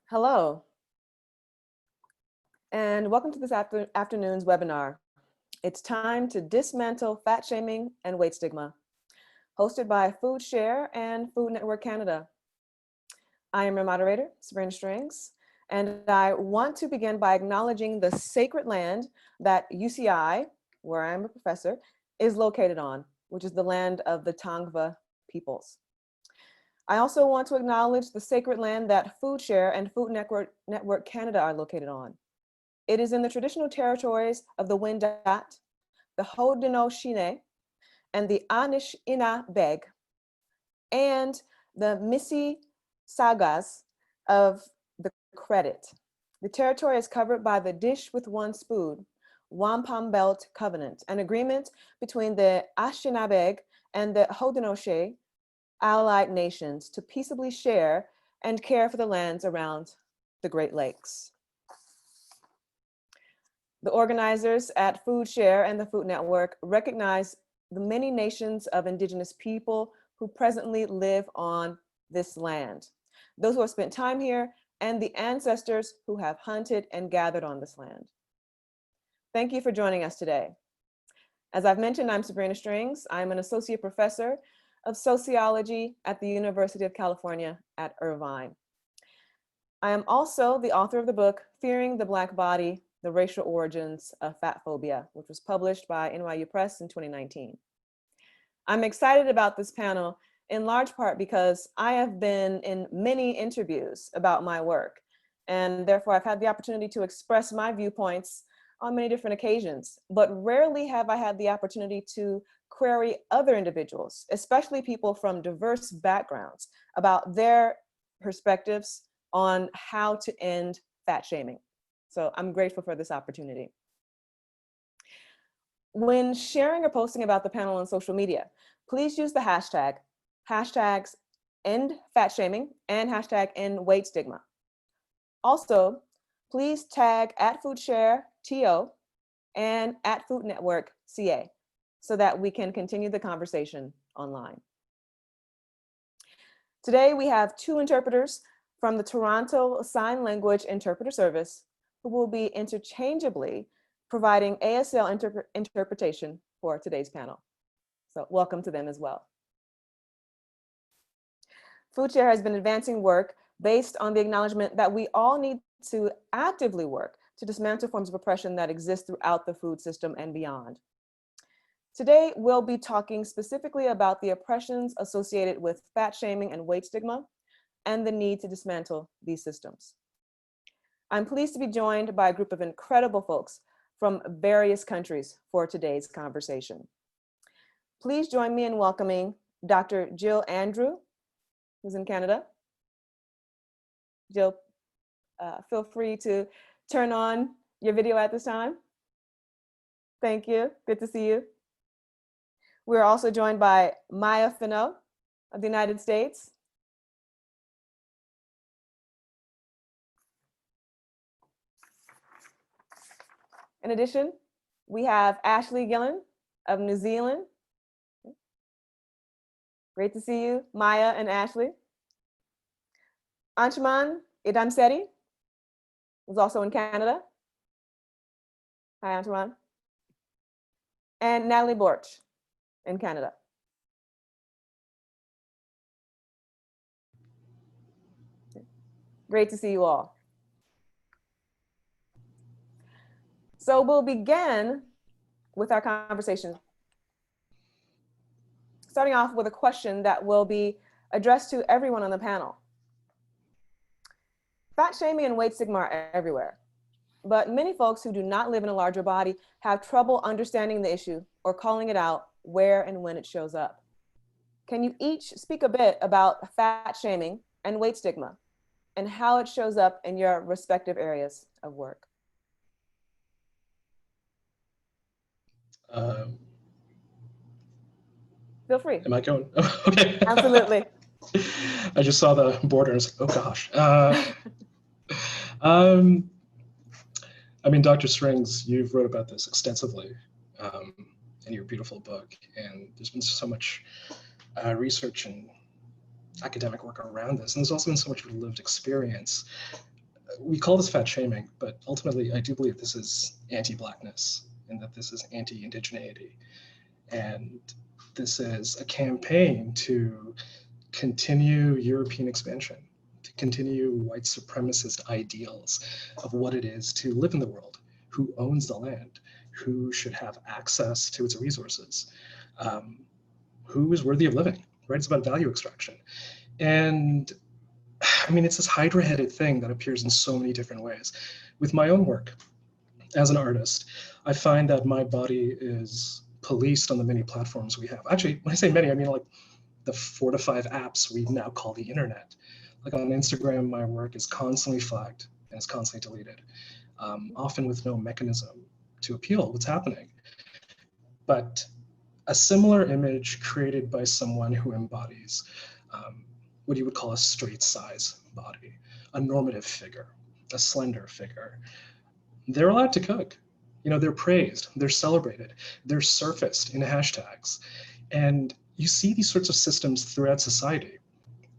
Hello, and welcome to this afternoon's webinar. It's time to dismantle fat shaming and weight stigma, hosted by FoodShare and Food Network Canada. I am your moderator, Sabrina Strings, and I want to begin by acknowledging the sacred land that UCI, where I'm a professor, is located on, which is the land of the Tongva peoples. I also want to acknowledge the sacred land that FoodShare and Food Network Canada are located on. It is in the traditional territories of the Wendat, the Haudenosaunee, and the Anishinaabe, and the Mississaugas of the Credit. The territory is covered by the Dish with One Spoon, Wampum Belt Covenant, an agreement between the Anishinaabe and the Haudenosaunee allied nations to peaceably share and care for the lands around the Great Lakes. The organizers at FoodShare and the Food Network recognize the many nations of Indigenous people who presently live on this land, those who have spent time here, and the ancestors who have hunted and gathered on this land. Thank you for joining us today. As I've mentioned, I'm Sabrina Strings. I'm an associate professor of sociology at the University of California at Irvine. I am also the author of the book, Fearing the Black Body, The Racial Origins of Fat Phobia, which was published by NYU Press in 2019. I'm excited about this panel in large part because I have been in many interviews about my work, and therefore I've had the opportunity to express my viewpoints on many different occasions, but rarely have I had the opportunity to query other individuals, especially people from diverse backgrounds, about their perspectives on how to end fat shaming. So I'm grateful for this opportunity. When sharing or posting about the panel on social media, please use the hashtags end fat shaming and hashtag end weight stigma. Also, please tag at FoodShare TO and at Food Network CA so that we can continue the conversation online. Today, we have two interpreters from the Toronto Sign Language Interpreter Service who will be interchangeably providing ASL interpretation for today's panel. So welcome to them as well. FoodShare has been advancing work based on the acknowledgement that we all need to actively work to dismantle forms of oppression that exist throughout the food system and beyond. Today, we'll be talking specifically about the oppressions associated with fat shaming and weight stigma and the need to dismantle these systems. I'm pleased to be joined by a group of incredible folks from various countries for today's conversation. Please join me in welcoming Dr. Jill Andrew, who's in Canada. Jill, feel free to turn on your video at this time. Thank you, good to see you. We're also joined by Maya Finoh of the United States. In addition, we have Ashlea Gillon of New Zealand. Great to see you, Maya and Ashley. Anshuman Iddamsetty was also in Canada. Hi, Anshuman. And Natalie Borch in Canada. Great to see you all. So we'll begin with our conversation, starting off with a question that will be addressed to everyone on the panel. Fat shaming and weight stigma are everywhere, but many folks who do not live in a larger body have trouble understanding the issue or calling it out where and when it shows up. Can you each speak a bit about fat shaming and weight stigma and how it shows up in your respective areas of work? Feel free. Am I going? Oh, okay. Absolutely. I just saw the border and I was like, oh gosh. I mean, Dr. Strings, you've wrote about this extensively in your beautiful book, and there's been so much research and academic work around this, and there's also been so much lived experience. we call this fat shaming, but ultimately I do believe this is anti-Blackness and that this is anti-indigeneity. And this is a campaign to continue European expansion, to continue white supremacist ideals of what it is to live in the world, who owns the land, who should have access to its resources, who is worthy of living, right? It's about value extraction. And I mean, it's this hydra-headed thing that appears in so many different ways. With my own work as an artist, I find that my body is policed on the many platforms we have. Actually, when I say many, I mean like the 4 to 5 apps we now call the internet. Like on Instagram, my work is constantly flagged and is constantly deleted, often with no mechanism to appeal what's happening. But a similar image created by someone who embodies what you would call a straight size body, a normative figure, a slender figure. They're allowed to cook. You know, they're praised, they're celebrated, they're surfaced in hashtags. And you see these sorts of systems throughout society.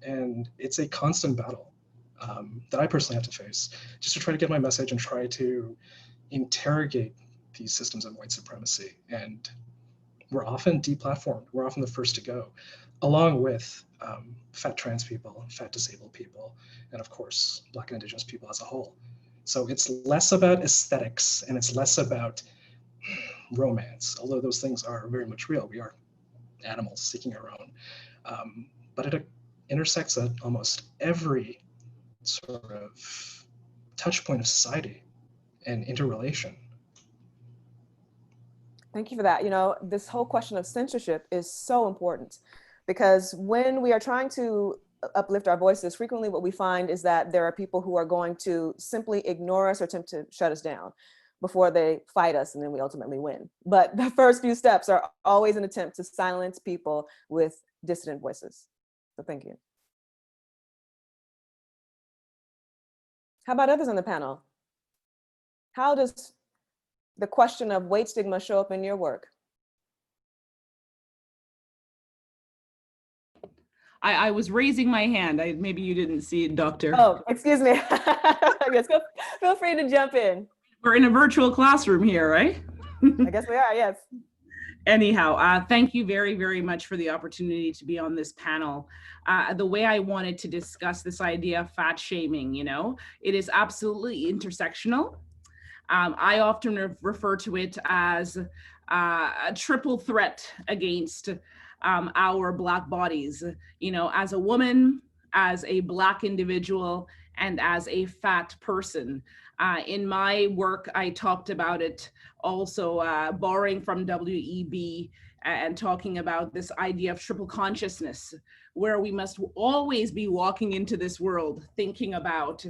And it's a constant battle that I personally have to face, just to try to get my message and try to interrogate these systems of white supremacy. And we're often deplatformed. We're often the first to go, along with fat trans people, fat disabled people, and of course, Black and Indigenous people as a whole. So it's less about aesthetics and it's less about romance, although those things are very much real. We are animals seeking our own. But it intersects at almost every sort of touch point of society and interrelation. Thank you for that. You know, this whole question of censorship is so important because when we are trying to uplift our voices, frequently what we find is that there are people who are going to simply ignore us or attempt to shut us down before they fight us and then we ultimately win. But the first few steps are always an attempt to silence people with dissident voices. So thank you. How about others on the panel? How does the question of weight stigma show up in your work? I was raising my hand. Maybe you didn't see it, Doctor. Oh, excuse me. Yes, feel free to jump in. We're in a virtual classroom here, right? I guess we are, yes. Anyhow, thank you very, very much for the opportunity to be on this panel. The way I wanted to discuss this idea of fat shaming, you know, it is absolutely intersectional. I often refer to it as a triple threat against our Black bodies, you know, as a woman, as a Black individual, and as a fat person. In my work, I talked about it also borrowing from W.E.B. and talking about this idea of triple consciousness, where we must always be walking into this world thinking about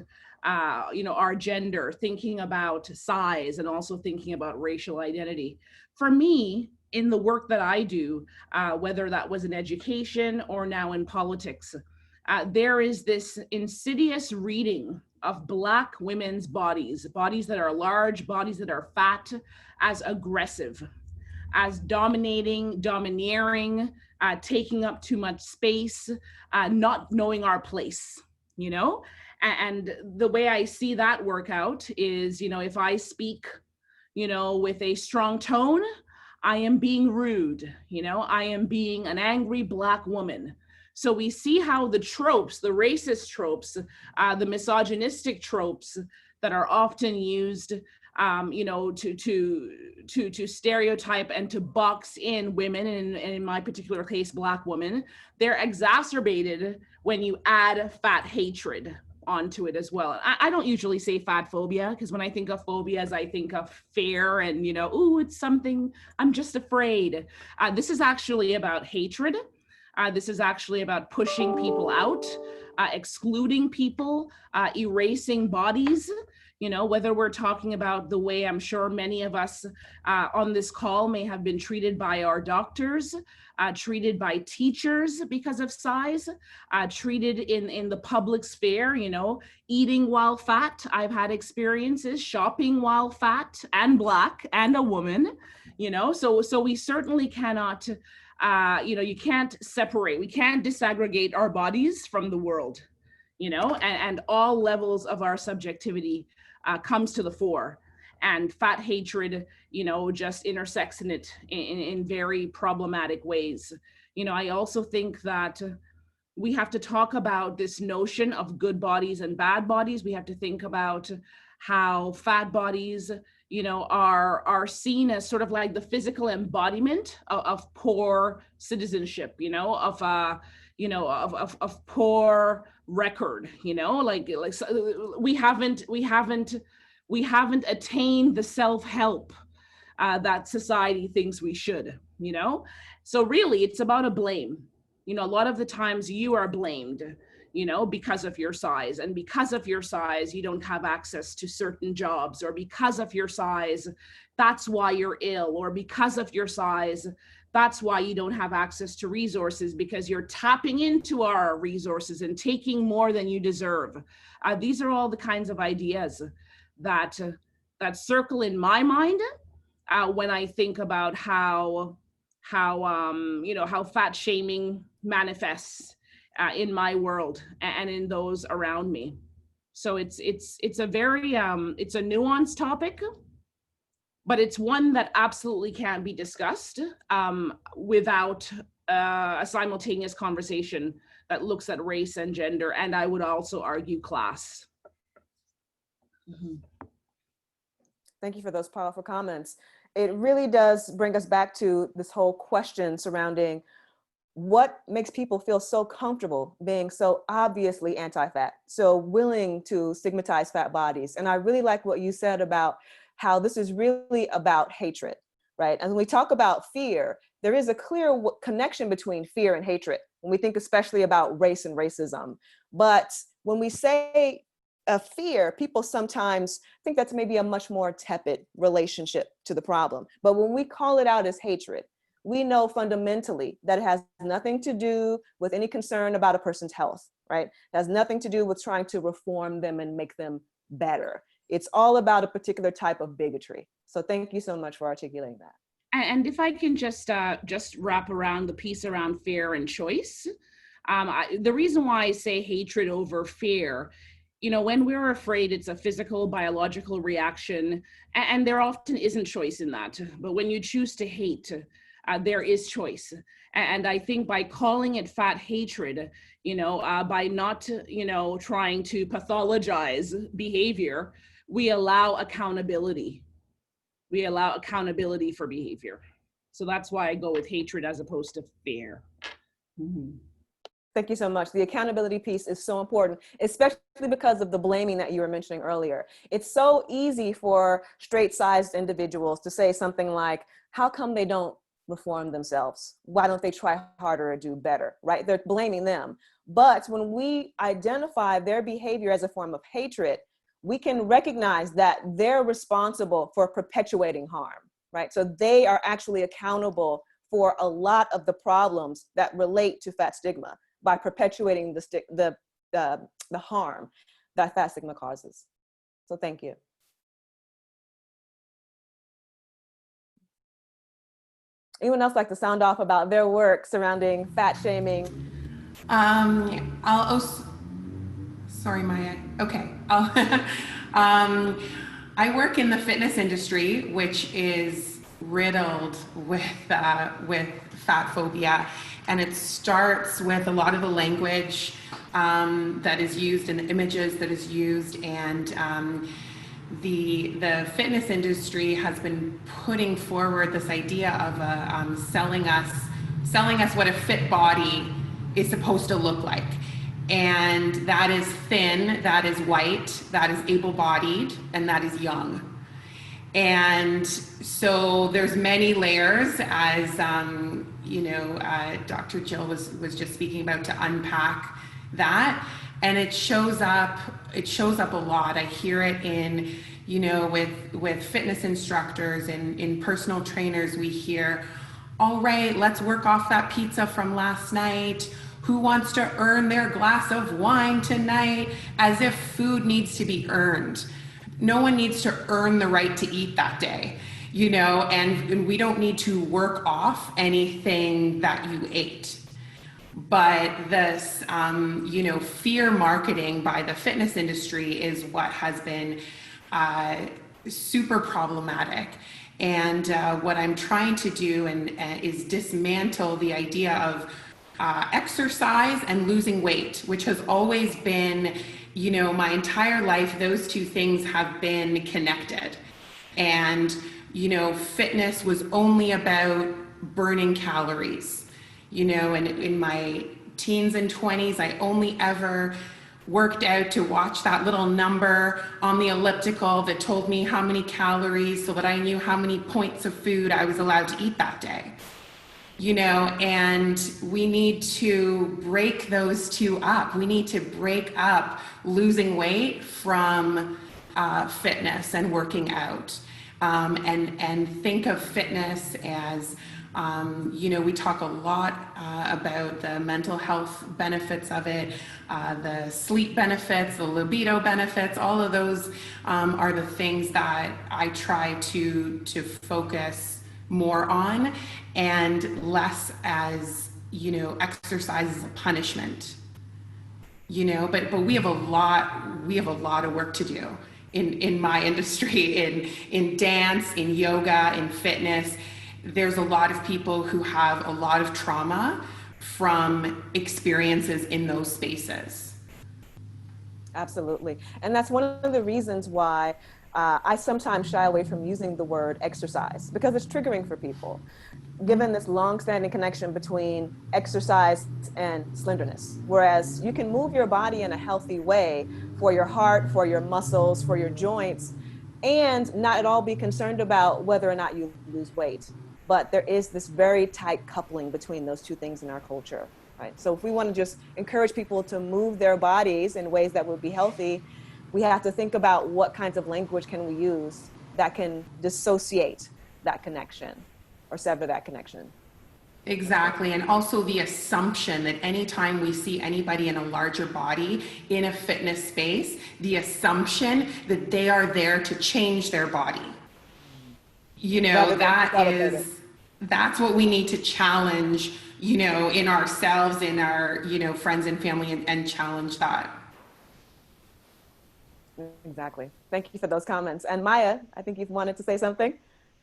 you know, our gender, thinking about size, and also thinking about racial identity. For me, in the work that I do, whether that was in education or now in politics, there is this insidious reading of Black women's bodies, bodies that are large, bodies that are fat, as aggressive, as dominating, domineering, taking up too much space, not knowing our place, you know? And the way I see that work out is, you know, if I speak, you know, with a strong tone, I am being rude, you know, I am being an angry Black woman. So we see how the tropes, the racist tropes, the misogynistic tropes that are often used, you know, to stereotype and to box in women, and in my particular case, Black women, they're exacerbated when you add fat hatred onto it as well. I don't usually say fat phobia, because when I think of phobias, I think of fear and, you know, ooh, it's something, I'm just afraid. This is actually about hatred. This is actually about pushing people out, excluding people, erasing bodies. You know, whether we're talking about the way I'm sure many of us on this call may have been treated by our doctors, treated by teachers because of size, treated in the public sphere, you know, eating while fat. I've had experiences shopping while fat and Black and a woman, you know, so we certainly cannot, you know, you can't separate, we can't disaggregate our bodies from the world. you know, and all levels of our subjectivity comes to the fore. And fat hatred, you know, just intersects in it in very problematic ways. You know, I also think that we have to talk about this notion of good bodies and bad bodies. We have to think about how fat bodies, you know, are seen as sort of like the physical embodiment of poor citizenship, you know, of poor record, you know, like so we haven't attained the self-help that society thinks we should, you know? So really it's about a blame. You know, a lot of the times you are blamed, you know, because of your size, and because of your size, you don't have access to certain jobs, or because of your size, that's why you're ill, or because of your size, that's why you don't have access to resources, because you're tapping into our resources and taking more than you deserve. These are all the kinds of ideas that circle in my mind when I think about how you know, how fat shaming manifests in my world and in those around me. So it's a very it's a nuanced topic, but it's one that absolutely can be discussed without a simultaneous conversation that looks at race and gender, and I would also argue class. Mm-hmm. Thank you for those powerful comments. It really does bring us back to this whole question surrounding what makes people feel so comfortable being so obviously anti-fat, so willing to stigmatize fat bodies. And I really like what you said about how this is really about hatred, right? And when we talk about fear, there is a clear connection between fear and hatred when we think especially about race and racism. But when we say fear, people sometimes think that's maybe a much more tepid relationship to the problem. But when we call it out as hatred, we know fundamentally that it has nothing to do with any concern about a person's health, right? It has nothing to do with trying to reform them and make them better. It's all about a particular type of bigotry. So thank you so much for articulating that. And if I can just wrap around the piece around fear and choice, the reason why I say hatred over fear, you know, when we're afraid, it's a physical, biological reaction, and there often isn't choice in that. But when you choose to hate, there is choice. And I think by calling it fat hatred, you know, by not, you know, trying to pathologize behavior, we allow accountability. We allow accountability for behavior. So that's why I go with hatred as opposed to fear. Mm-hmm. Thank you so much. The accountability piece is so important, especially because of the blaming that you were mentioning earlier. It's so easy for straight-sized individuals to say something like, how come they don't reform themselves? Why don't they try harder or do better, right? They're blaming them. But when we identify their behavior as a form of hatred, we can recognize that they're responsible for perpetuating harm, right? So they are actually accountable for a lot of the problems that relate to fat stigma by perpetuating the harm that fat stigma causes. So thank you. Anyone else like to sound off about their work surrounding fat shaming? Sorry, Maya. Okay. I work in the fitness industry, which is riddled with fat phobia, and it starts with a lot of the language that is used and the images that is used, and the fitness industry has been putting forward this idea of selling us what a fit body is supposed to look like. And that is thin, that is white, that is able-bodied, and that is young. And so there's many layers, as Dr. Jill was just speaking about, to unpack that. And it shows up a lot. I hear it in, with fitness instructors and in personal trainers. We hear, all right, let's work off that pizza from last night. Who wants to earn their glass of wine tonight? As if food needs to be earned. No one needs to earn the right to eat that day, and we don't need to work off anything that you ate. But this, you know, fear marketing by the fitness industry is what has been super problematic. And what I'm trying to do is dismantle the idea of exercise and losing weight, which has always been, you know, my entire life, those two things have been connected. And, you know, fitness was only about burning calories. You know, and in my teens and 20s, I only ever worked out to watch that little number on the elliptical that told me how many calories so that I knew how many points of food I was allowed to eat that day. You know, and we need to break those two up. We need to break up losing weight from fitness and working out, and think of fitness as, you know, we talk a lot about the mental health benefits of it, the sleep benefits, the libido benefits. All of those are the things that I try to focus more on, and less as, you know, exercise as a punishment. You know, but we have a lot of work to do in my industry, in dance, in yoga, in fitness. There's a lot of people who have a lot of trauma from experiences in those spaces. Absolutely. And that's one of the reasons why I sometimes shy away from using the word exercise, because it's triggering for people, given this long-standing connection between exercise and slenderness. Whereas you can move your body in a healthy way for your heart, for your muscles, for your joints, and not at all be concerned about whether or not you lose weight. But there is this very tight coupling between those two things in our culture, right? So if we want to just encourage people to move their bodies in ways that would be healthy, we have to think about what kinds of language can we use that can dissociate that connection or sever that connection. Exactly. And also the assumption that anytime we see anybody in a larger body in a fitness space, the assumption that they are there to change their body. You know, that's what we need to challenge, you know, in ourselves, in our, you know, friends and family, and challenge that. Exactly. Thank you for those comments. And Maya, I think you've wanted to say something.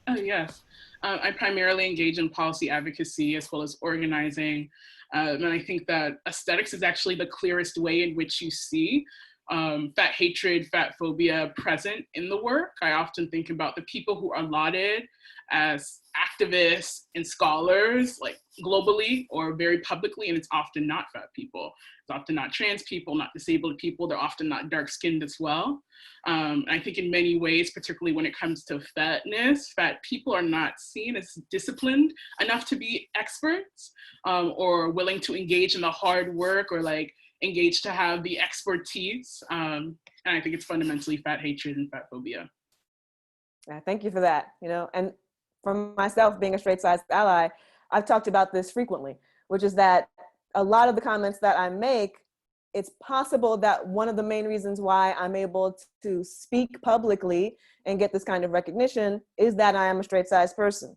Oh, yes. I primarily engage in policy advocacy as well as organizing. And I think that aesthetics is actually the clearest way in which you see fat hatred, fat phobia present in the work. I often think about the people who are lauded as activists and scholars, like globally or very publicly, and it's often not fat people. It's often not trans people, not disabled people. They're often not dark-skinned as well. I think in many ways, particularly when it comes to fatness, fat people are not seen as disciplined enough to be experts or willing to engage in the hard work or like engage to have the expertise. And I think it's fundamentally fat hatred and fat phobia. Yeah, thank you for that. You know, and for myself, being a straight-sized ally, I've talked about this frequently, which is that a lot of the comments that I make, it's possible that one of the main reasons why I'm able to speak publicly and get this kind of recognition is that I am a straight-sized person.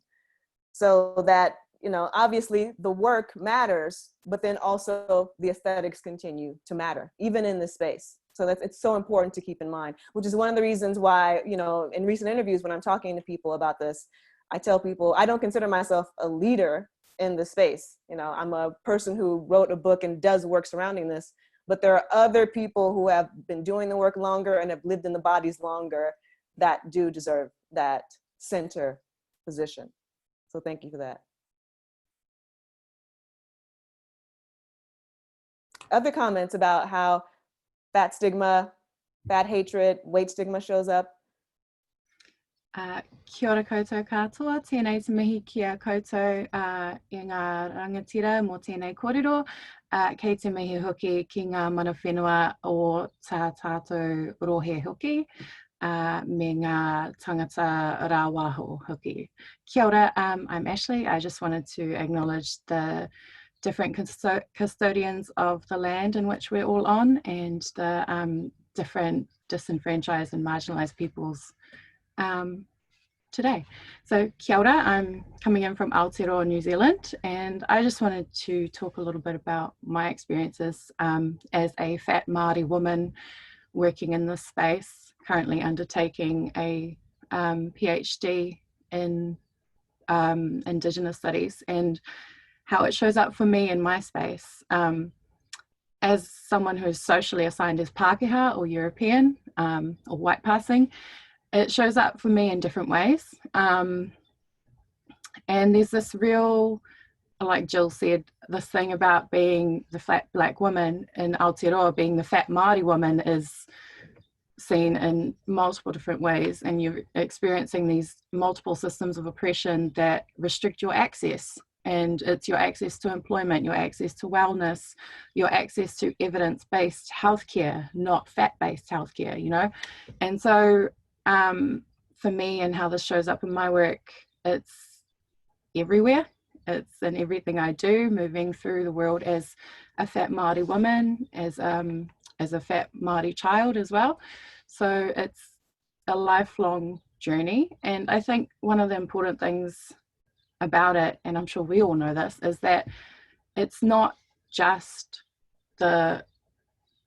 So that, you know, obviously the work matters, but then also the aesthetics continue to matter, even in this space. So that's, it's so important to keep in mind, which is one of the reasons why, you know, in recent interviews, when I'm talking to people about this, I tell people I don't consider myself a leader in the space. You know, I'm a person who wrote a book and does work surrounding this, but there are other people who have been doing the work longer and have lived in the bodies longer that do deserve that center position. So thank you for that. Other comments about how fat stigma, fat hatred, weight stigma shows up? Kia ora koutou katoa, tēnei te mihi kia koutou I ngā rangatira mō tēnei kōrero, kei te mihi hoki ki ngā mana whenua o tā tātou rohe hoki, me ngā tangata rāwaho hoki. Kia ora, I'm Ashlea. I just wanted to acknowledge the different custodians of the land in which we're all on, and the different disenfranchised and marginalized peoples today. So kia ora, I'm coming in from Aotearoa, New Zealand, and I just wanted to talk a little bit about my experiences as a fat Maori woman working in this space, currently undertaking a PhD in Indigenous studies, and how it shows up for me in my space. As someone who's socially assigned as Pākehā or European or white passing, it shows up for me in different ways. And there's this real, like Jill said, this thing about being the fat black woman in Aotearoa, being the fat Māori woman is seen in multiple different ways, and you're experiencing these multiple systems of oppression that restrict your access. And it's your access to employment, your access to wellness, your access to evidence-based healthcare, not fat-based healthcare, you know? And so for me and how this shows up in my work, it's everywhere. It's in everything I do, moving through the world as a fat Māori woman, as a fat Māori child as well. So it's a lifelong journey. And I think one of the important things about it, and I'm sure we all know this, is that it's not just the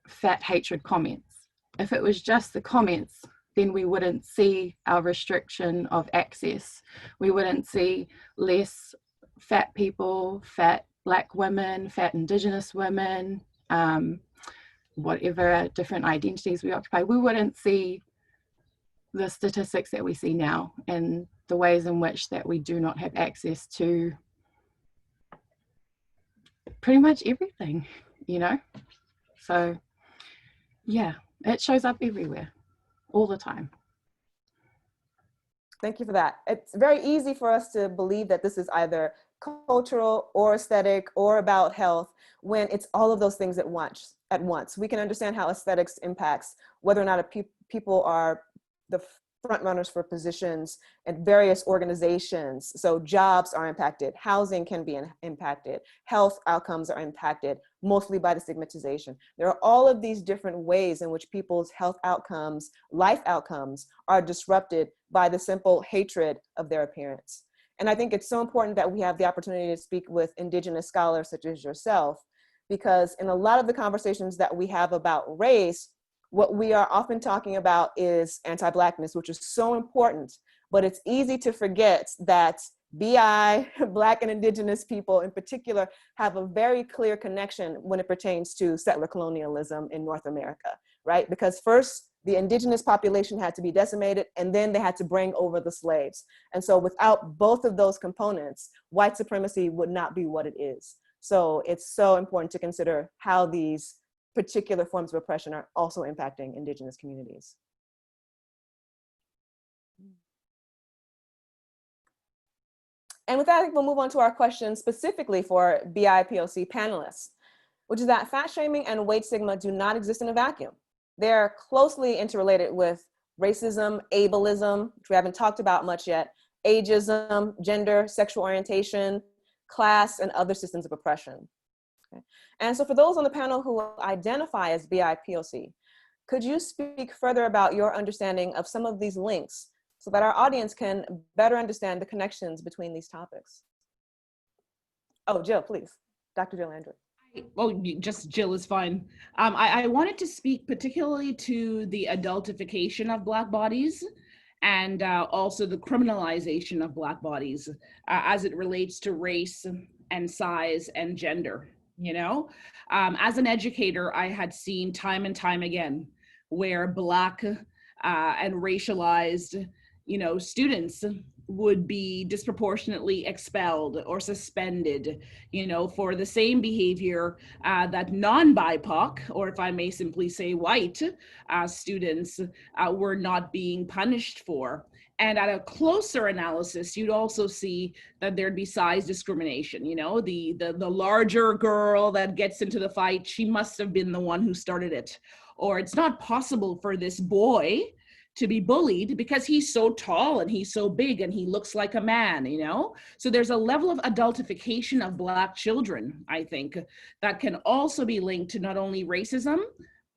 fat hatred comments. If it was just the comments, then we wouldn't see our restriction of access. We wouldn't see less fat people, fat black women, fat Indigenous women, whatever different identities we occupy. We wouldn't see the statistics that we see now and the ways in which that we do not have access to pretty much everything, you know? So yeah, it shows up everywhere, all the time. Thank you for that. It's very easy for us to believe that this is either cultural or aesthetic or about health when it's all of those things at once. We can understand how aesthetics impacts whether or not people are the front runners for positions at various organizations. So jobs are impacted, housing can be impacted, health outcomes are impacted, mostly by the stigmatization. There are all of these different ways in which people's health outcomes, life outcomes are disrupted by the simple hatred of their appearance. And I think it's so important that we have the opportunity to speak with Indigenous scholars such as yourself, because in a lot of the conversations that we have about race, what we are often talking about is anti-Blackness, which is so important, but it's easy to forget that BI, Black and Indigenous people in particular, have a very clear connection when it pertains to settler colonialism in North America, right? Because first, the Indigenous population had to be decimated, and then they had to bring over the slaves. And so without both of those components, white supremacy would not be what it is. So it's so important to consider how these particular forms of oppression are also impacting Indigenous communities. And with that, I think we'll move on to our question specifically for BIPOC panelists, which is that fat shaming and weight stigma do not exist in a vacuum. They're closely interrelated with racism, ableism, which we haven't talked about much yet, ageism, gender, sexual orientation, class, and other systems of oppression. Okay. And so for those on the panel who identify as BIPOC, could you speak further about your understanding of some of these links so that our audience can better understand the connections between these topics? Oh, Jill, please. Dr. Jill Andrew. Oh, just Jill is fine. I wanted to speak particularly to the adultification of Black bodies and also the criminalization of Black bodies as it relates to race and size and gender. You know, as an educator, I had seen time and time again where Black and racialized, you know, students would be disproportionately expelled or suspended, you know, for the same behavior that non-BIPOC, or if I may simply say white students were not being punished for. And at a closer analysis, you'd also see that there'd be size discrimination. You know, the larger girl that gets into the fight, she must have been the one who started it. Or it's not possible for this boy to be bullied because he's so tall and he's so big and he looks like a man, you know? So there's a level of adultification of Black children, I think, that can also be linked to not only racism,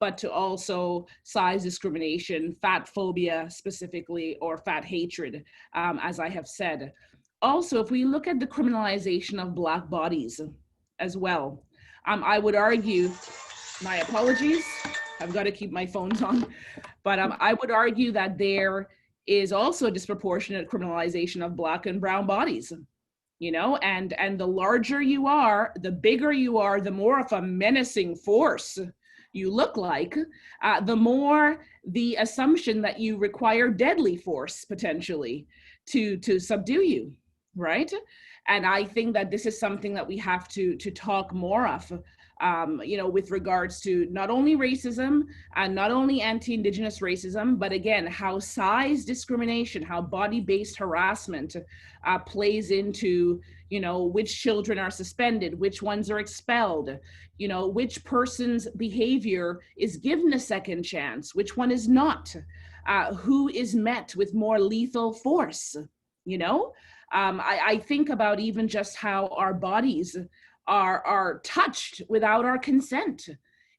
but to also size discrimination, fat phobia specifically, or fat hatred, as I have said. Also, if we look at the criminalization of Black bodies as well, I would argue, my apologies, I've got to keep my phones on, but I would argue that there is also a disproportionate criminalization of Black and brown bodies, you know, and the larger you are, the bigger you are, the more of a menacing force you look like, the more the assumption that you require deadly force potentially to subdue you, right? And I think that this is something that we have to talk more of, you know, with regards to not only racism and not only anti-Indigenous racism, but again, how size discrimination, how body-based harassment plays into, you know, which children are suspended, which ones are expelled, you know, which person's behavior is given a second chance, which one is not, who is met with more lethal force, you know? I think about even just how our bodies are touched without our consent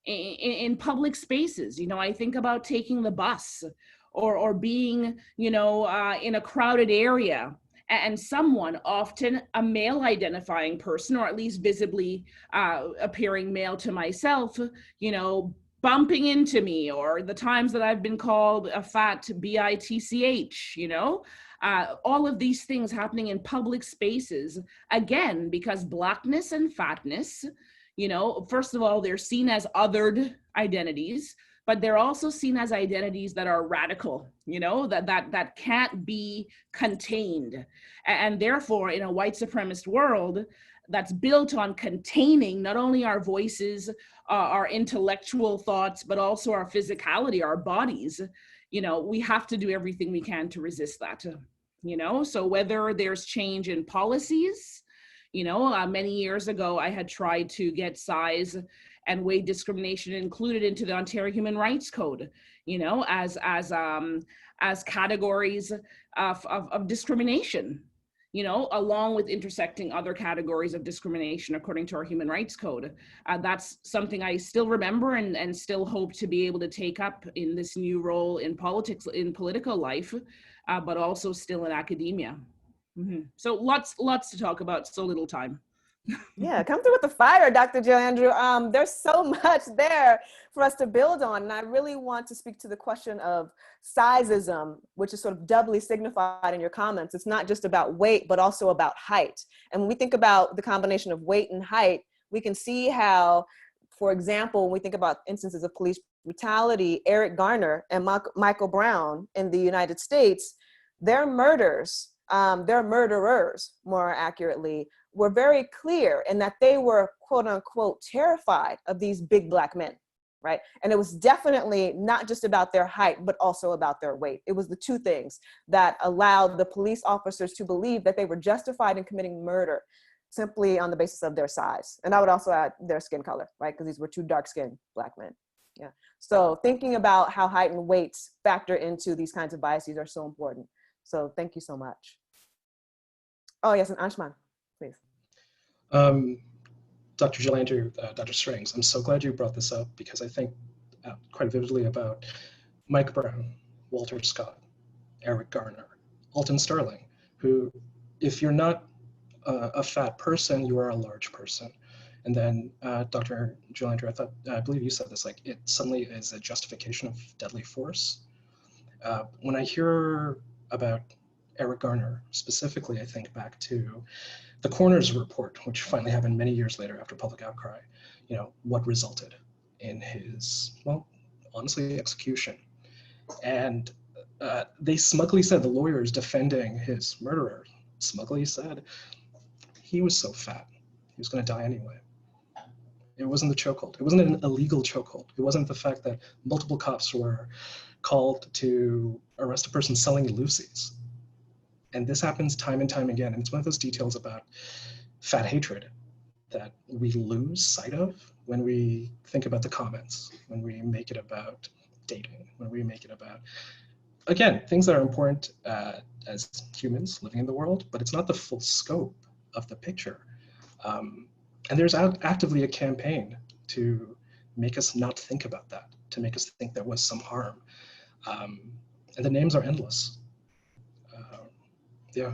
in public spaces. You know, I think about taking the bus or being, you know, in a crowded area, and someone, often a male identifying person, or at least visibly appearing male to myself, you know, bumping into me, or the times that I've been called a fat bitch, you know, all of these things happening in public spaces, again, because Blackness and fatness, you know, first of all, they're seen as othered identities, but they're also seen as identities that are radical, you know, that can't be contained. And therefore, in a white supremacist world that's built on containing not only our voices, our intellectual thoughts, but also our physicality, our bodies, you know, we have to do everything we can to resist that, you know? So whether there's change in policies, you know, many years ago, I had tried to get size and weight discrimination included into the Ontario Human Rights Code, you know, as categories of discrimination, you know, along with intersecting other categories of discrimination according to our Human Rights Code. That's something I still remember and still hope to be able to take up in this new role in politics, in political life, but also still in academia. Mm-hmm. So lots to talk about, so little time. Yeah, come through with the fire, Dr. Jill Andrew. There's so much there for us to build on. And I really want to speak to the question of sizeism, which is sort of doubly signified in your comments. It's not just about weight, but also about height. And when we think about the combination of weight and height, we can see how, for example, when we think about instances of police brutality, Eric Garner and Michael Brown in the United States, their murderers, more accurately, were very clear in that they were, quote unquote, terrified of these big Black men, right? And it was definitely not just about their height, but also about their weight. It was the two things that allowed the police officers to believe that they were justified in committing murder simply on the basis of their size. And I would also add their skin color, right? Because these were two dark-skinned Black men. Yeah. So thinking about how height and weight factor into these kinds of biases are so important. So thank you so much. Oh yes, and Anshuman, please. Dr. Jill Andrew, Dr. Strings, I'm so glad you brought this up because I think quite vividly about Mike Brown, Walter Scott, Eric Garner, Alton Sterling, who, if you're not a fat person, you are a large person. And then Dr. Jill Andrew, I believe you said this, like it suddenly is a justification of deadly force. When I hear about Eric Garner specifically, I think back to the coroner's report, which finally happened many years later after public outcry, you know, what resulted in his, well, honestly, execution. And they smugly said, the lawyers defending his murderer smugly said, he was so fat, he was going to die anyway. It wasn't the chokehold. It wasn't an illegal chokehold. It wasn't the fact that multiple cops were called to arrest a person selling Lucy's. And this happens time and time again. And it's one of those details about fat hatred that we lose sight of when we think about the comments, when we make it about dating, when we make it about, again, things that are important as humans living in the world, but it's not the full scope of the picture. And there's actively a campaign to make us not think about that, to make us think there was some harm. And the names are endless. Yeah.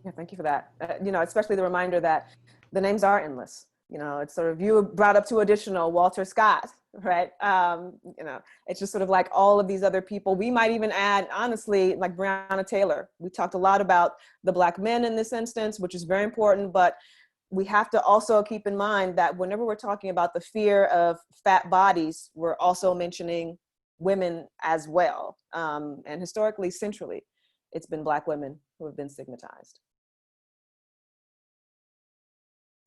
Yeah, thank you for that. You know, especially the reminder that the names are endless. You know, it's sort of, you brought up two additional, Walter Scott, right? You know, it's just sort of like all of these other people. We might even add, honestly, like Breonna Taylor. We talked a lot about the Black men in this instance, which is very important, but we have to also keep in mind that whenever we're talking about the fear of fat bodies, we're also mentioning women as well. And historically, centrally, it's been Black women who have been stigmatized.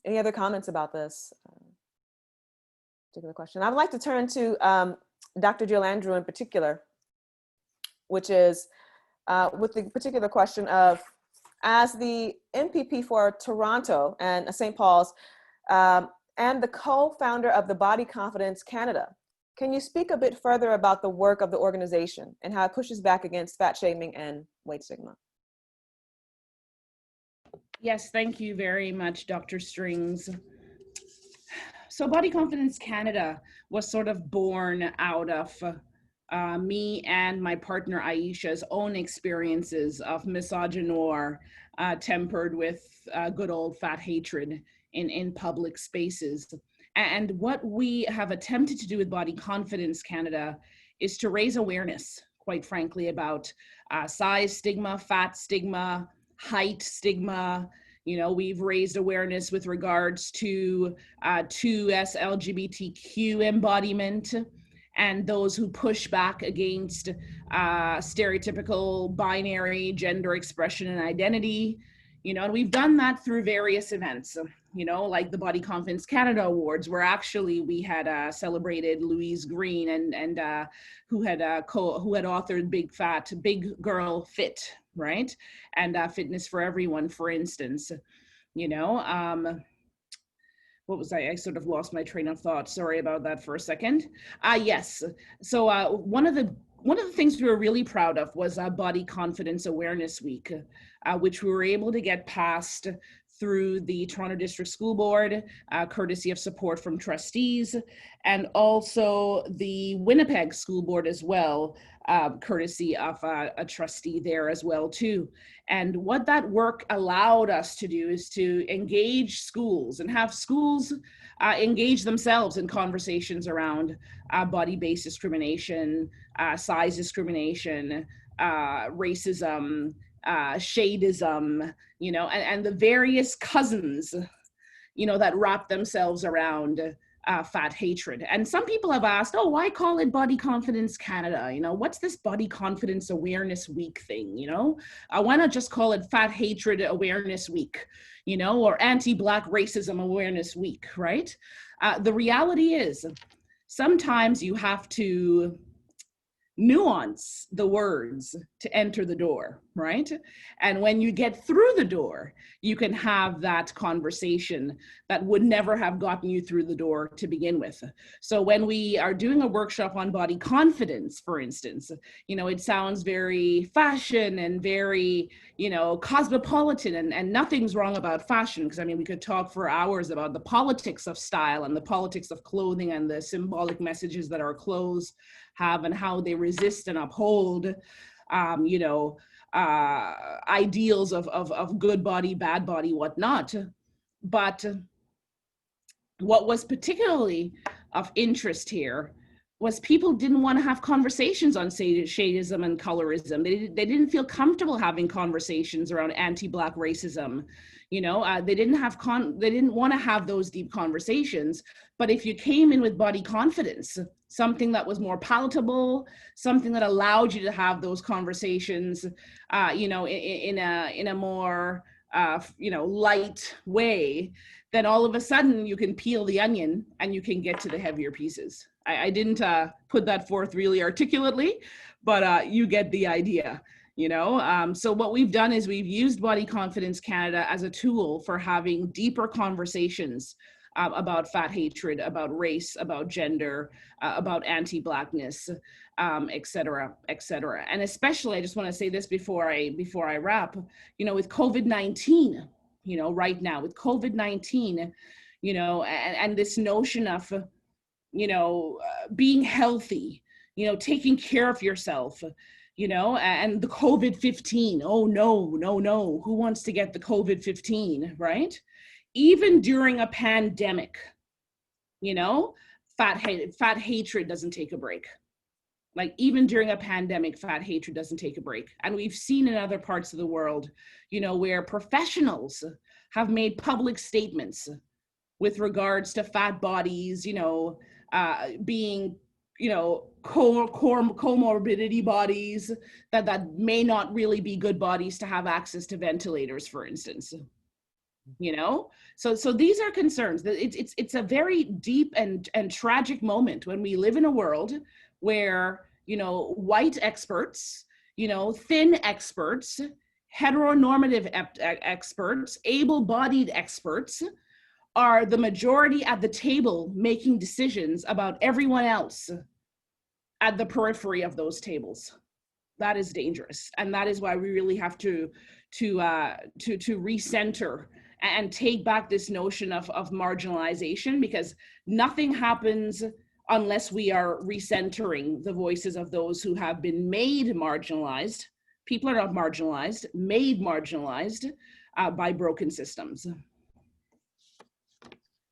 Any other comments about this particular question? I'd like to turn to Dr. Jill Andrew in particular, which is with the particular question of, as the MPP for Toronto and St. Paul's and the co-founder of the Body Confidence Canada, can you speak a bit further about the work of the organization and how it pushes back against fat shaming and weight stigma? Yes, thank you very much, Dr. Strings. So Body Confidence Canada was sort of born out of me and my partner Aisha's own experiences of misogynoir tempered with good old fat hatred in public spaces. And what we have attempted to do with Body Confidence Canada is to raise awareness, quite frankly, about size stigma, fat stigma, height stigma. You know, we've raised awareness with regards to 2S LGBTQ embodiment and those who push back against stereotypical binary gender expression and identity. You know, and we've done that through various events, you know, like the Body Confidence Canada Awards, where actually we had celebrated Louise Green and who had authored Big Girl Fit, right? And Fitness for Everyone, for instance. You know, what was I sort of lost my train of thought. Sorry about that for a second. Yes, so one of the things we were really proud of was Body Confidence Awareness Week, which we were able to get passed through the Toronto District School Board, courtesy of support from trustees, and also the Winnipeg School Board as well, courtesy of a trustee there as well too. And what that work allowed us to do is to engage schools and have schools engage themselves in conversations around body-based discrimination, size discrimination, racism, shadeism, you know, and the various cousins, you know, that wrap themselves around fat hatred. And some people have asked, oh, why call it Body Confidence Canada? You know, what's this Body Confidence Awareness Week thing, you know? Why not just call it Fat Hatred Awareness Week, you know, or Anti-Black Racism Awareness Week, right? The reality is sometimes you have to nuance the words to enter the door, right? And when you get through the door, you can have that conversation that would never have gotten you through the door to begin with. So when we are doing a workshop on body confidence, for instance, you know, it sounds very fashion and very, you know, cosmopolitan, and nothing's wrong about fashion, because I mean, we could talk for hours about the politics of style and the politics of clothing and the symbolic messages that our clothes have and how they resist and uphold, you know, ideals of good body, bad body, whatnot. But what was particularly of interest here was people didn't want to have conversations on shadeism and colorism. They didn't feel comfortable having conversations around anti-Black racism. You know, they didn't want to have those deep conversations. But if you came in with body confidence, something that was more palatable, something that allowed you to have those conversations, you know, in a more, you know, light way, then all of a sudden you can peel the onion and you can get to the heavier pieces. I didn't put that forth really articulately, but you get the idea. You know, so what we've done is we've used Body Confidence Canada as a tool for having deeper conversations about fat hatred, about race, about gender, about anti-Blackness, et cetera, et cetera. And especially, I just want to say this before I wrap, you know, with COVID-19, you know, right now with COVID-19, you know, and this notion of being healthy, taking care of yourself, and the COVID-15. Oh, no. Who wants to get the COVID-15, right? Even during a pandemic, fat hatred doesn't take a break. Like even during a pandemic, fat hatred doesn't take a break. And we've seen in other parts of the world, where professionals have made public statements with regards to fat bodies, being, comorbidity bodies that may not really be good bodies to have access to ventilators, for instance. So these are concerns. It's a very deep and tragic moment when we live in a world where, white experts, thin experts, heteronormative experts, able-bodied experts are the majority at the table making decisions about everyone else at the periphery of those tables. That is dangerous. And that is why we really have to recenter and take back this notion of marginalization, because nothing happens unless we are recentering the voices of those who have been made marginalized. People are not marginalized, made marginalized by broken systems.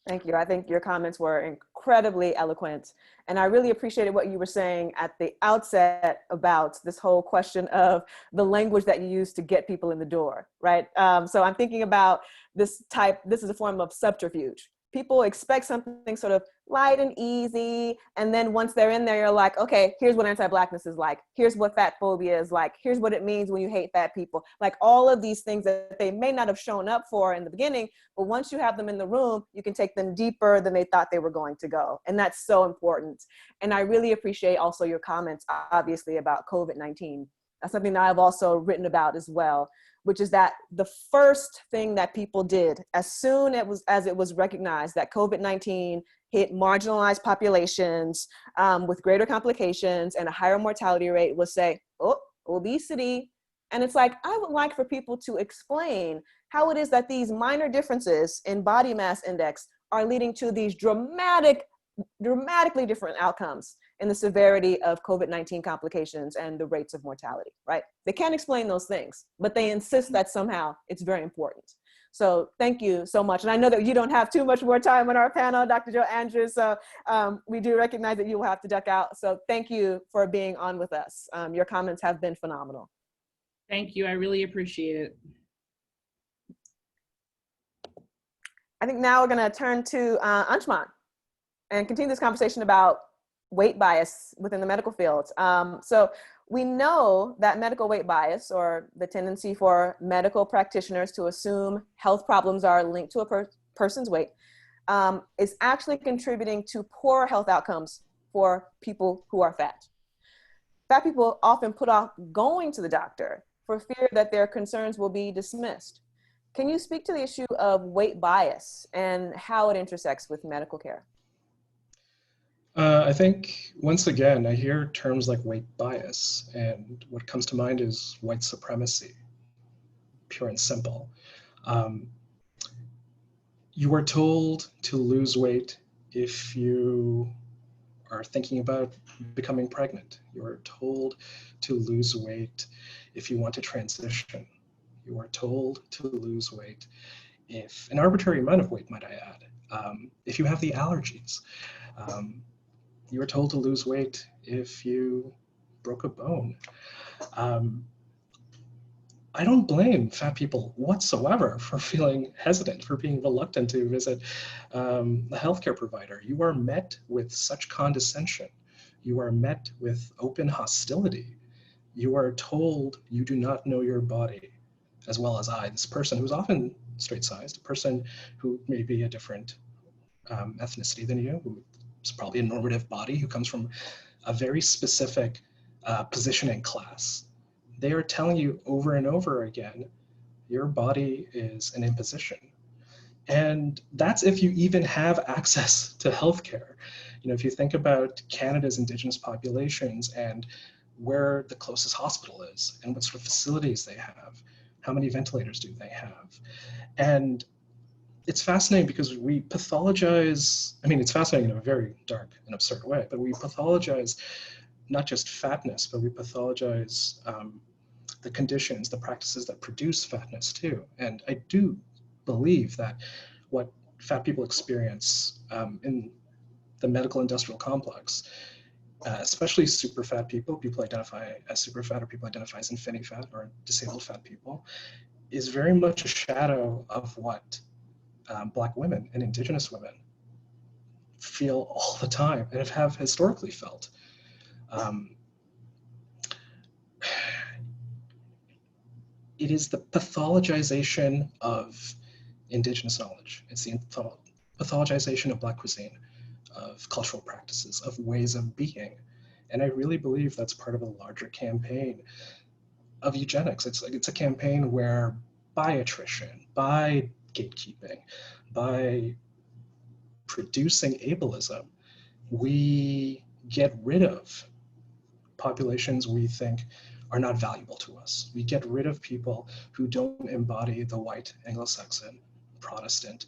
Thank you. I think your comments were incredibly eloquent. And I really appreciated what you were saying at the outset about this whole question of the language that you use to get people in the door, right? So I'm thinking about this is a form of subterfuge. People expect something sort of light and easy. And then once they're in there, you're like, okay, here's what anti-Blackness is like. Here's what fat phobia is like. Here's what it means when you hate fat people. Like all of these things that they may not have shown up for in the beginning, but once you have them in the room, you can take them deeper than they thought they were going to go. And that's so important. And I really appreciate also your comments, obviously, about COVID-19. That's something that I've also written about as well, which is that the first thing that people did as soon as it was recognized that COVID-19 hit marginalized populations with greater complications and a higher mortality rate was say, oh, obesity. And it's like, I would like for people to explain how it is that these minor differences in body mass index are leading to these dramatically different outcomes in the severity of COVID-19 complications and the rates of mortality, right? They can't explain those things, but they insist that somehow it's very important. So thank you so much. And I know that you don't have too much more time on our panel, Dr. Joe Andrews, so we do recognize that you will have to duck out. So thank you for being on with us. Your comments have been phenomenal. Thank you, I really appreciate it. I think now we're gonna turn to Anshuman and continue this conversation about weight bias within the medical field. So we know that medical weight bias, or the tendency for medical practitioners to assume health problems are linked to a person's weight, is actually contributing to poor health outcomes for people who are fat. Fat people often put off going to the doctor for fear that their concerns will be dismissed. Can you speak to the issue of weight bias and how it intersects with medical care? I think, once again, I hear terms like weight bias, and what comes to mind is white supremacy, pure and simple. You are told to lose weight if you are thinking about becoming pregnant. You are told to lose weight if you want to transition. You are told to lose weight if an arbitrary amount of weight, might I add, if you have the allergies. You are told to lose weight if you broke a bone. I don't blame fat people whatsoever for feeling hesitant, for being reluctant to visit a healthcare provider. You are met with such condescension. You are met with open hostility. You are told you do not know your body as well as I, this person who's often straight-sized, a person who may be a different ethnicity than you, who is probably a normative body, who comes from a very specific positioning class. They are telling you over and over again, your body is an imposition. And that's if you even have access to healthcare. You know, if you think about Canada's Indigenous populations and where the closest hospital is and what sort of facilities they have, how many ventilators do they have? And it's fascinating because we pathologize, I mean, it's fascinating in a very dark and absurd way, but we pathologize not just fatness, but we pathologize the conditions, the practices that produce fatness too. And I do believe that what fat people experience in the medical industrial complex, especially super fat people, people identify as super fat or people identify as infini fat or disabled fat people, is very much a shadow of what Black women and Indigenous women feel all the time and have historically felt. It is the pathologization of Indigenous knowledge. It's the pathologization of Black cuisine, of cultural practices, of ways of being. And I really believe that's part of a larger campaign of eugenics. It's a campaign where by attrition, by gatekeeping, by producing ableism, we get rid of populations we think are not valuable to us. We get rid of people who don't embody the white Anglo-Saxon Protestant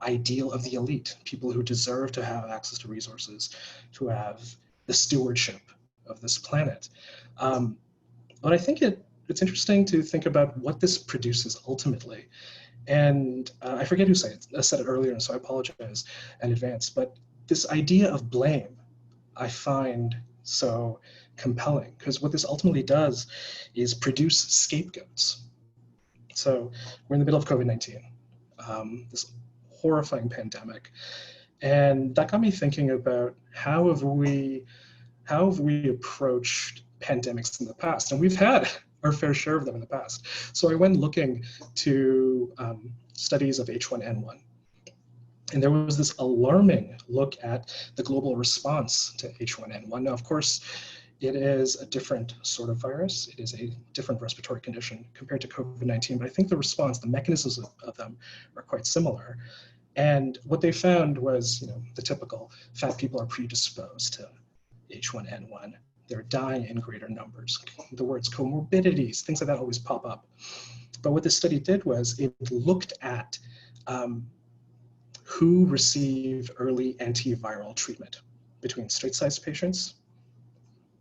ideal of the elite, people who deserve to have access to resources, to have the stewardship of this planet. But I think it's interesting to think about what this produces ultimately. And I forget who said it earlier, and so I apologize in advance, but this idea of blame I find so compelling, because what this ultimately does is produce scapegoats. So we're in the middle of COVID-19, this horrifying pandemic, and that got me thinking about how have we approached pandemics in the past, and we've had our fair share of them in the past. So I went looking to studies of H1N1, and there was this alarming look at the global response to H1N1. Now, of course, it is a different sort of virus. It is a different respiratory condition compared to COVID-19, but I think the response, the mechanisms of them are quite similar. And what they found was, the typical fat people are predisposed to H1N1. They're dying in greater numbers. The words comorbidities, things like that always pop up. But what this study did was it looked at who received early antiviral treatment between straight-sized patients,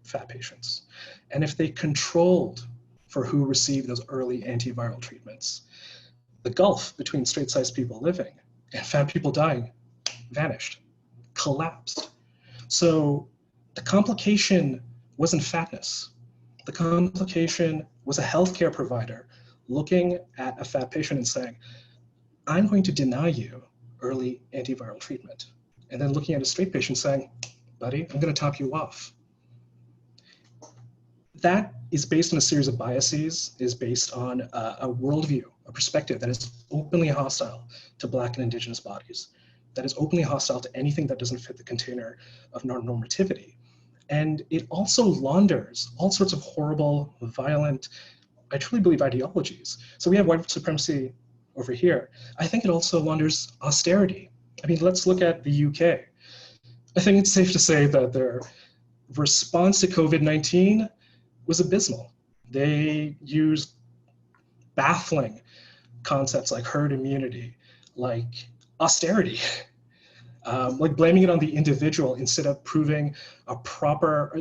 fat patients. And if they controlled for who received those early antiviral treatments, the gulf between straight-sized people living and fat people dying vanished, collapsed. So the complication wasn't fatness. The complication was a healthcare provider looking at a fat patient and saying, I'm going to deny you early antiviral treatment. And then looking at a straight patient saying, buddy, I'm going to top you off. That is based on a series of biases, is based on a worldview, a perspective that is openly hostile to Black and Indigenous bodies, that is openly hostile to anything that doesn't fit the container of normativity. And it also launders all sorts of horrible, violent, I truly believe, ideologies. So we have white supremacy over here. I think it also launders austerity. I mean, let's look at the UK. I think it's safe to say that their response to COVID-19 was abysmal. They used baffling concepts like herd immunity, like austerity, like blaming it on the individual instead of providing a proper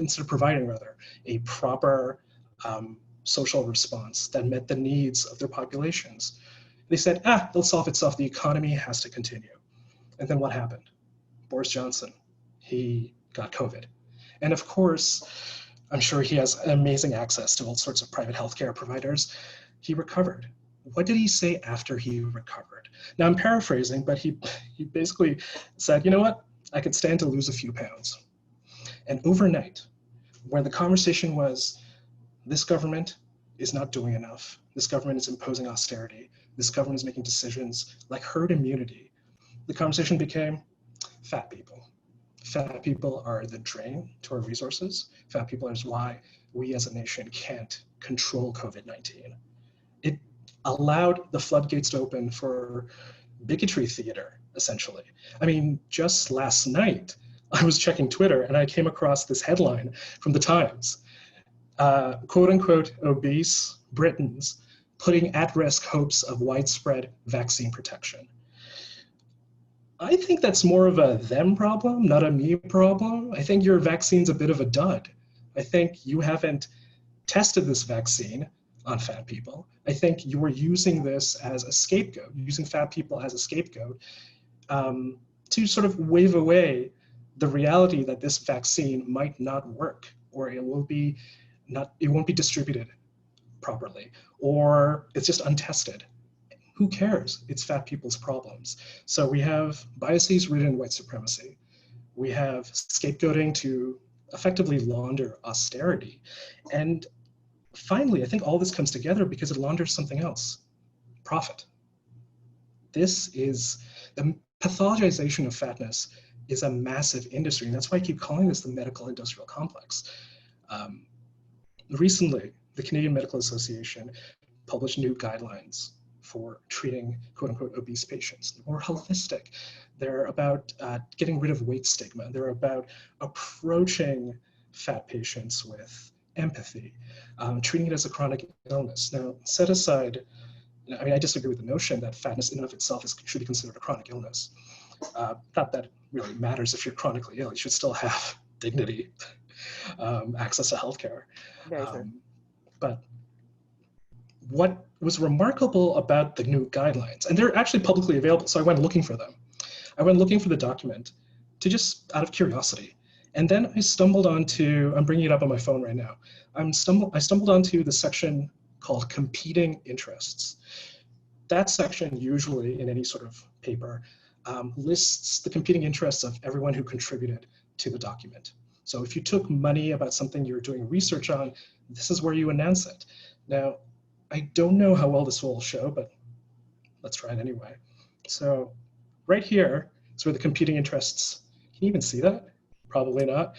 social response that met the needs of their populations. They said, it'll solve itself, the economy has to continue. And then what happened? Boris Johnson, he got COVID. And of course, I'm sure he has amazing access to all sorts of private healthcare providers. He recovered. What did he say after he recovered? Now I'm paraphrasing, but he basically said, you know what? I could stand to lose a few pounds. And overnight, where the conversation was, this government is not doing enough. This government is imposing austerity. This government is making decisions like herd immunity. The conversation became fat people. Fat people are the drain to our resources. Fat people is why we as a nation can't control COVID-19. It allowed the floodgates to open for bigotry theater, essentially. I mean, just last night, I was checking Twitter and I came across this headline from the Times. Quote unquote, obese Britons putting at risk hopes of widespread vaccine protection. I think that's more of a them problem, not a me problem. I think your vaccine's a bit of a dud. I think you haven't tested this vaccine on fat people. I think you are using this as a scapegoat, using fat people as a scapegoat to sort of wave away the reality that this vaccine might not work, or it won't be distributed properly, or it's just untested. Who cares? It's fat people's problems. So we have biases rooted in white supremacy. We have scapegoating to effectively launder austerity. And finally, I think all this comes together because it launders something else: profit. This is the pathologization of fatness is a massive industry, and that's why I keep calling this the medical industrial complex. Recently, the Canadian Medical Association published new guidelines for treating quote-unquote obese patients. They're more holistic. They're about getting rid of weight stigma. They're about approaching fat patients with empathy, treating it as a chronic illness. Now, set aside, I mean, I disagree with the notion that fatness in and of itself should be considered a chronic illness. Not that it really matters if you're chronically ill. You should still have dignity, access to healthcare. But what was remarkable about the new guidelines, and they're actually publicly available, so I went looking for them. I went looking for the document to just out of curiosity. And then I stumbled onto, I'm bringing it up on my phone right now. I stumbled onto the section called competing interests. That section usually in any sort of paper lists the competing interests of everyone who contributed to the document. So if you took money about something you're doing research on, this is where you announce it. Now, I don't know how well this will show, but let's try it anyway. So right here is where the competing interests, can you even see that? Probably not.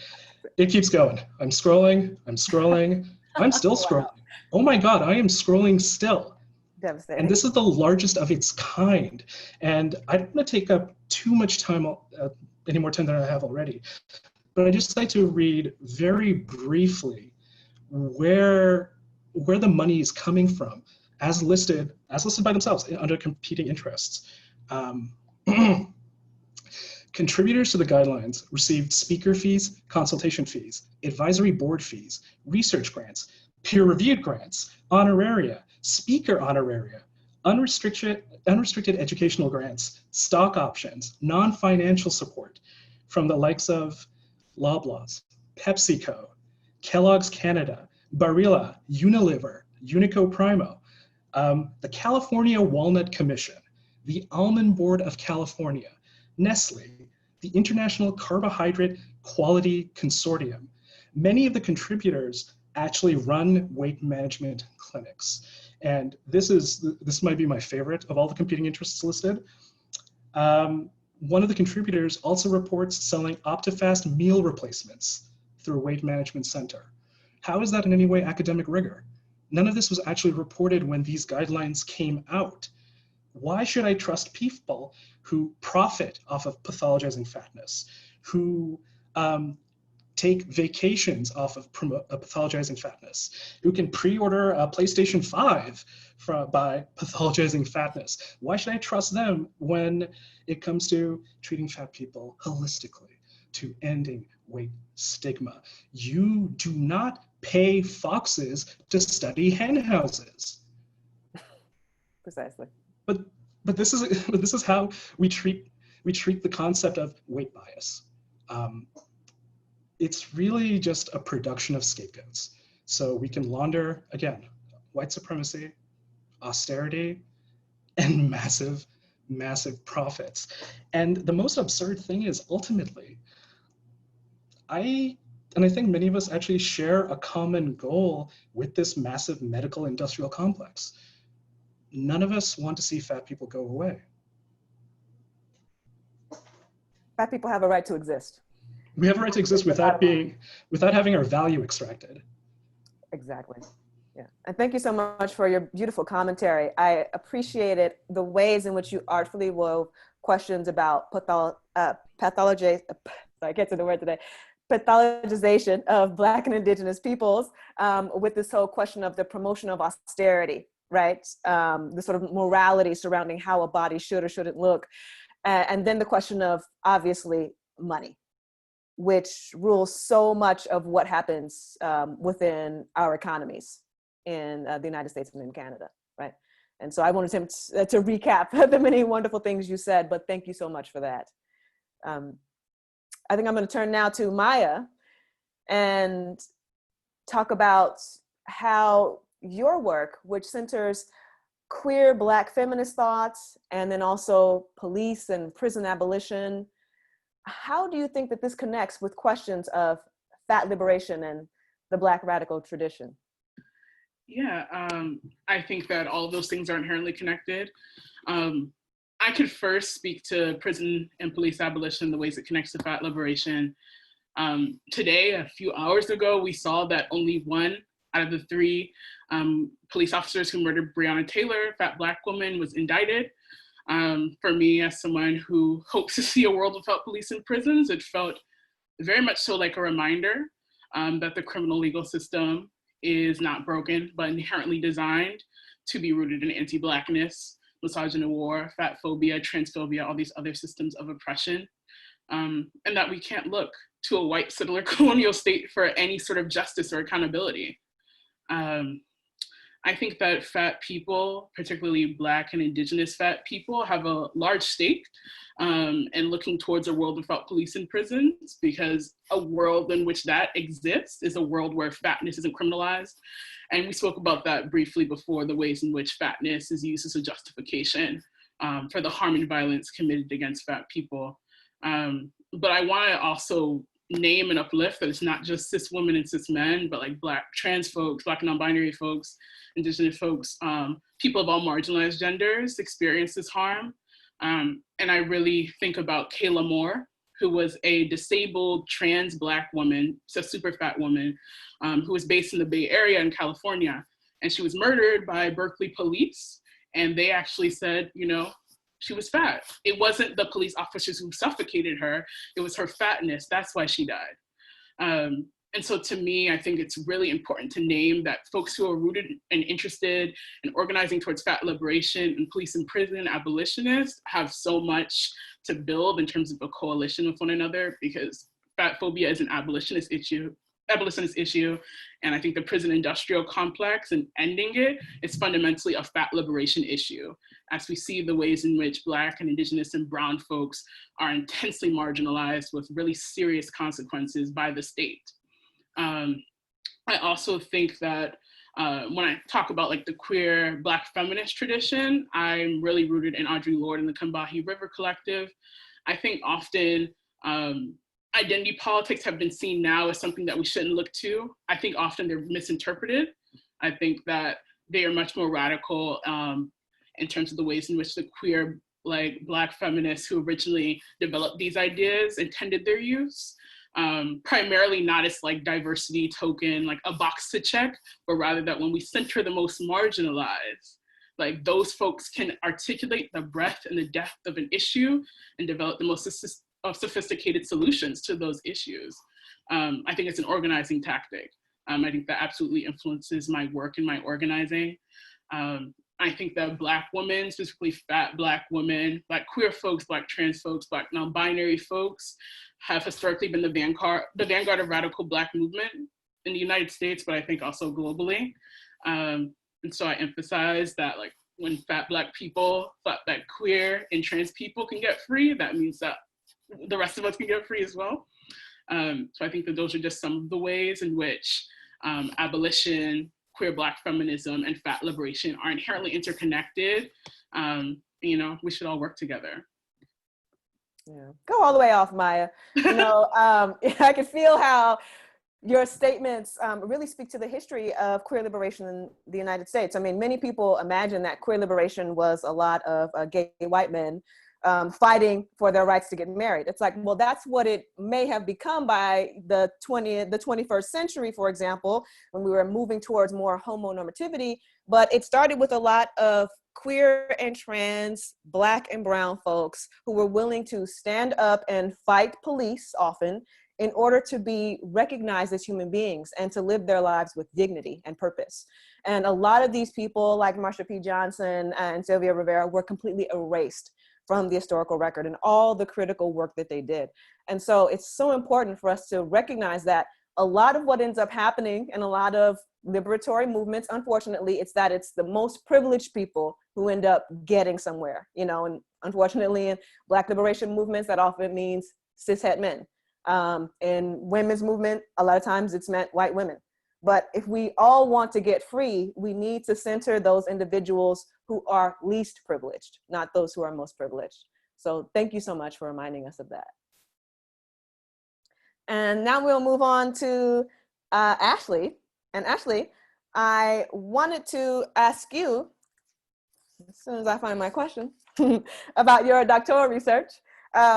It keeps going. I'm scrolling, I'm scrolling, I'm still scrolling. Oh my God, I am scrolling still. Devastating. And this is the largest of its kind. And I don't want to take up too much time, any more time than I have already, but I just like to read very briefly where the money is coming from, as listed by themselves under competing interests. Contributors to the guidelines received speaker fees, consultation fees, advisory board fees, research grants, peer-reviewed grants, honoraria, speaker honoraria, unrestricted educational grants, stock options, non-financial support from the likes of Loblaws, PepsiCo, Kellogg's Canada, Barilla, Unilever, Unico Primo, the California Walnut Commission, the Almond Board of California, Nestle, the International Carbohydrate Quality Consortium. Many of the contributors actually run weight management clinics. And this might be my favorite of all the competing interests listed. One of the contributors also reports selling OptiFast meal replacements through a weight management center. How is that in any way academic rigor? None of this was actually reported when these guidelines came out. Why should I trust people who profit off of pathologizing fatness, who take vacations off of pathologizing fatness, who can pre-order a PlayStation 5 by pathologizing fatness? Why should I trust them when it comes to treating fat people holistically, to ending weight stigma? You do not pay foxes to study hen houses. Precisely. But this is how we treat the concept of weight bias. It's really just a production of scapegoats. So we can launder, again, white supremacy, austerity, and massive, massive profits. And the most absurd thing is ultimately, I think many of us actually share a common goal with this massive medical industrial complex. None of us want to see fat people go away. Fat people have a right to exist. We have a right to exist without having our value extracted. Exactly. Yeah. And thank you so much for your beautiful commentary. I appreciated the ways in which you artfully wove questions about pathologization of Black and Indigenous peoples with this whole question of the promotion of austerity, right? The sort of morality surrounding how a body should or shouldn't look. And then the question of, obviously, money, which rules so much of what happens within our economies in the United States and in Canada, right? And so I wanted to recap the many wonderful things you said, but thank you so much for that. I think I'm going to turn now to Maya and talk about how your work, which centers queer Black feminist thoughts, and then also police and prison abolition, how do you think that this connects with questions of fat liberation and the Black radical tradition? Yeah, I think that all of those things are inherently connected. I could first speak to prison and police abolition, the ways it connects to fat liberation. Today, a few hours ago, we saw that only one out of the three police officers who murdered Breonna Taylor, a fat Black woman, was indicted. For me, as someone who hopes to see a world without police in prisons, it felt very much so like a reminder that the criminal legal system is not broken, but inherently designed to be rooted in anti-Blackness, misogyny war, fat phobia, transphobia, all these other systems of oppression, and that we can't look to a white settler colonial state for any sort of justice or accountability. I think that fat people, particularly Black and Indigenous fat people, have a large stake in looking towards a world without police in prisons, because a world in which that exists is a world where fatness isn't criminalized. And we spoke about that briefly before, the ways in which fatness is used as a justification for the harm and violence committed against fat people. But I want to also name and uplift that it's not just cis women and cis men, but like Black trans folks, Black non-binary folks, Indigenous folks, people of all marginalized genders experience this harm. And I really think about Kayla Moore, who was a disabled trans Black woman, so super fat woman, who was based in the Bay Area in California. And she was murdered by Berkeley police. And they actually said, you know, she was fat. It wasn't the police officers who suffocated her, it was her fatness. That's why she died. And so to me, I think it's really important to name that folks who are rooted and interested in organizing towards fat liberation and police and prison abolitionists have so much to build in terms of a coalition with one another, because fat phobia is an abolitionist issue. And I think the prison industrial complex and ending it is fundamentally a fat liberation issue, as we see the ways in which Black and Indigenous and brown folks are intensely marginalized with really serious consequences by the state. I also think that when I talk about like the queer Black feminist tradition, I'm really rooted in Audre Lorde and the Combahee River Collective. I think often identity politics have been seen now as something that we shouldn't look to. I think often they're misinterpreted. I think that they are much more radical in terms of the ways in which the queer like Black feminists who originally developed these ideas intended their use. Primarily not as like diversity token, like a box to check, but rather that when we center the most marginalized, like those folks can articulate the breadth and the depth of an issue and develop the most sophisticated solutions to those issues. I think it's an organizing tactic. I think that absolutely influences my work and my organizing. I think that Black women, specifically fat Black women, Black queer folks, Black trans folks, Black non-binary folks, have historically been the vanguard of radical Black movement in the United States, but I think also globally. And so I emphasize that like when fat Black people, fat Black queer and trans people can get free, that means that the rest of us can get free as well. So I think that those are just some of the ways in which abolition, queer Black feminism, and fat liberation are inherently interconnected. You know, we should all work together. Yeah. Go all the way off, Maya. You know, I can feel how your statements really speak to the history of queer liberation in the United States. I mean, many people imagine that queer liberation was a lot of gay white men fighting for their rights to get married. It's like, well, that's what it may have become by the 21st century, for example, when we were moving towards more homonormativity. But it started with a lot of queer and trans, Black and brown folks who were willing to stand up and fight police often in order to be recognized as human beings and to live their lives with dignity and purpose. And a lot of these people like Marsha P. Johnson and Sylvia Rivera were completely erased from the historical record and all the critical work that they did. And so it's so important for us to recognize that a lot of what ends up happening in a lot of liberatory movements, unfortunately, it's the most privileged people who end up getting somewhere, you know, and unfortunately in Black liberation movements, that often means cishet men. In women's movement, a lot of times it's meant white women. But if we all want to get free, we need to center those individuals who are least privileged, not those who are most privileged. So thank you so much for reminding us of that. And now we'll move on to Ashlea. And Ashlea, I wanted to ask you, as soon as I find my question, about your doctoral research,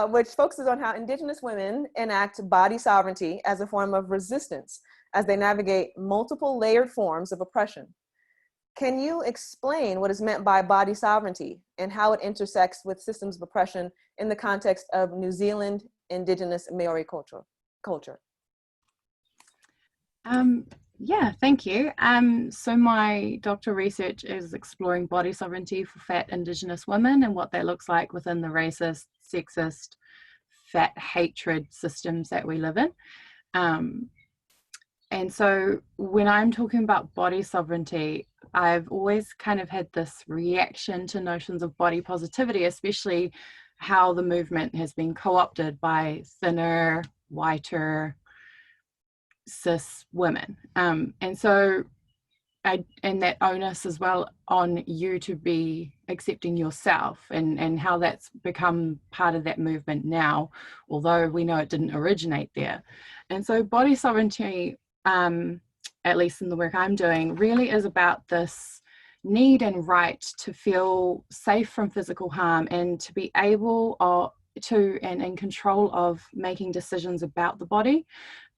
which focuses on how Indigenous women enact body sovereignty as a form of resistance as they navigate multiple layered forms of oppression. Can you explain what is meant by body sovereignty and how it intersects with systems of oppression in the context of New Zealand Indigenous Maori culture? Yeah, thank you. So my doctoral research is exploring body sovereignty for fat Indigenous women and what that looks like within the racist, sexist, fat hatred systems that we live in. And so when I'm talking about body sovereignty, I've always kind of had this reaction to notions of body positivity, especially how the movement has been co-opted by thinner, whiter, cis women. And so and that onus as well on you to be accepting yourself, and how that's become part of that movement now, although we know it didn't originate there. And so body sovereignty, at least in the work I'm doing, really is about this need and right to feel safe from physical harm and to be able to and in control of making decisions about the body.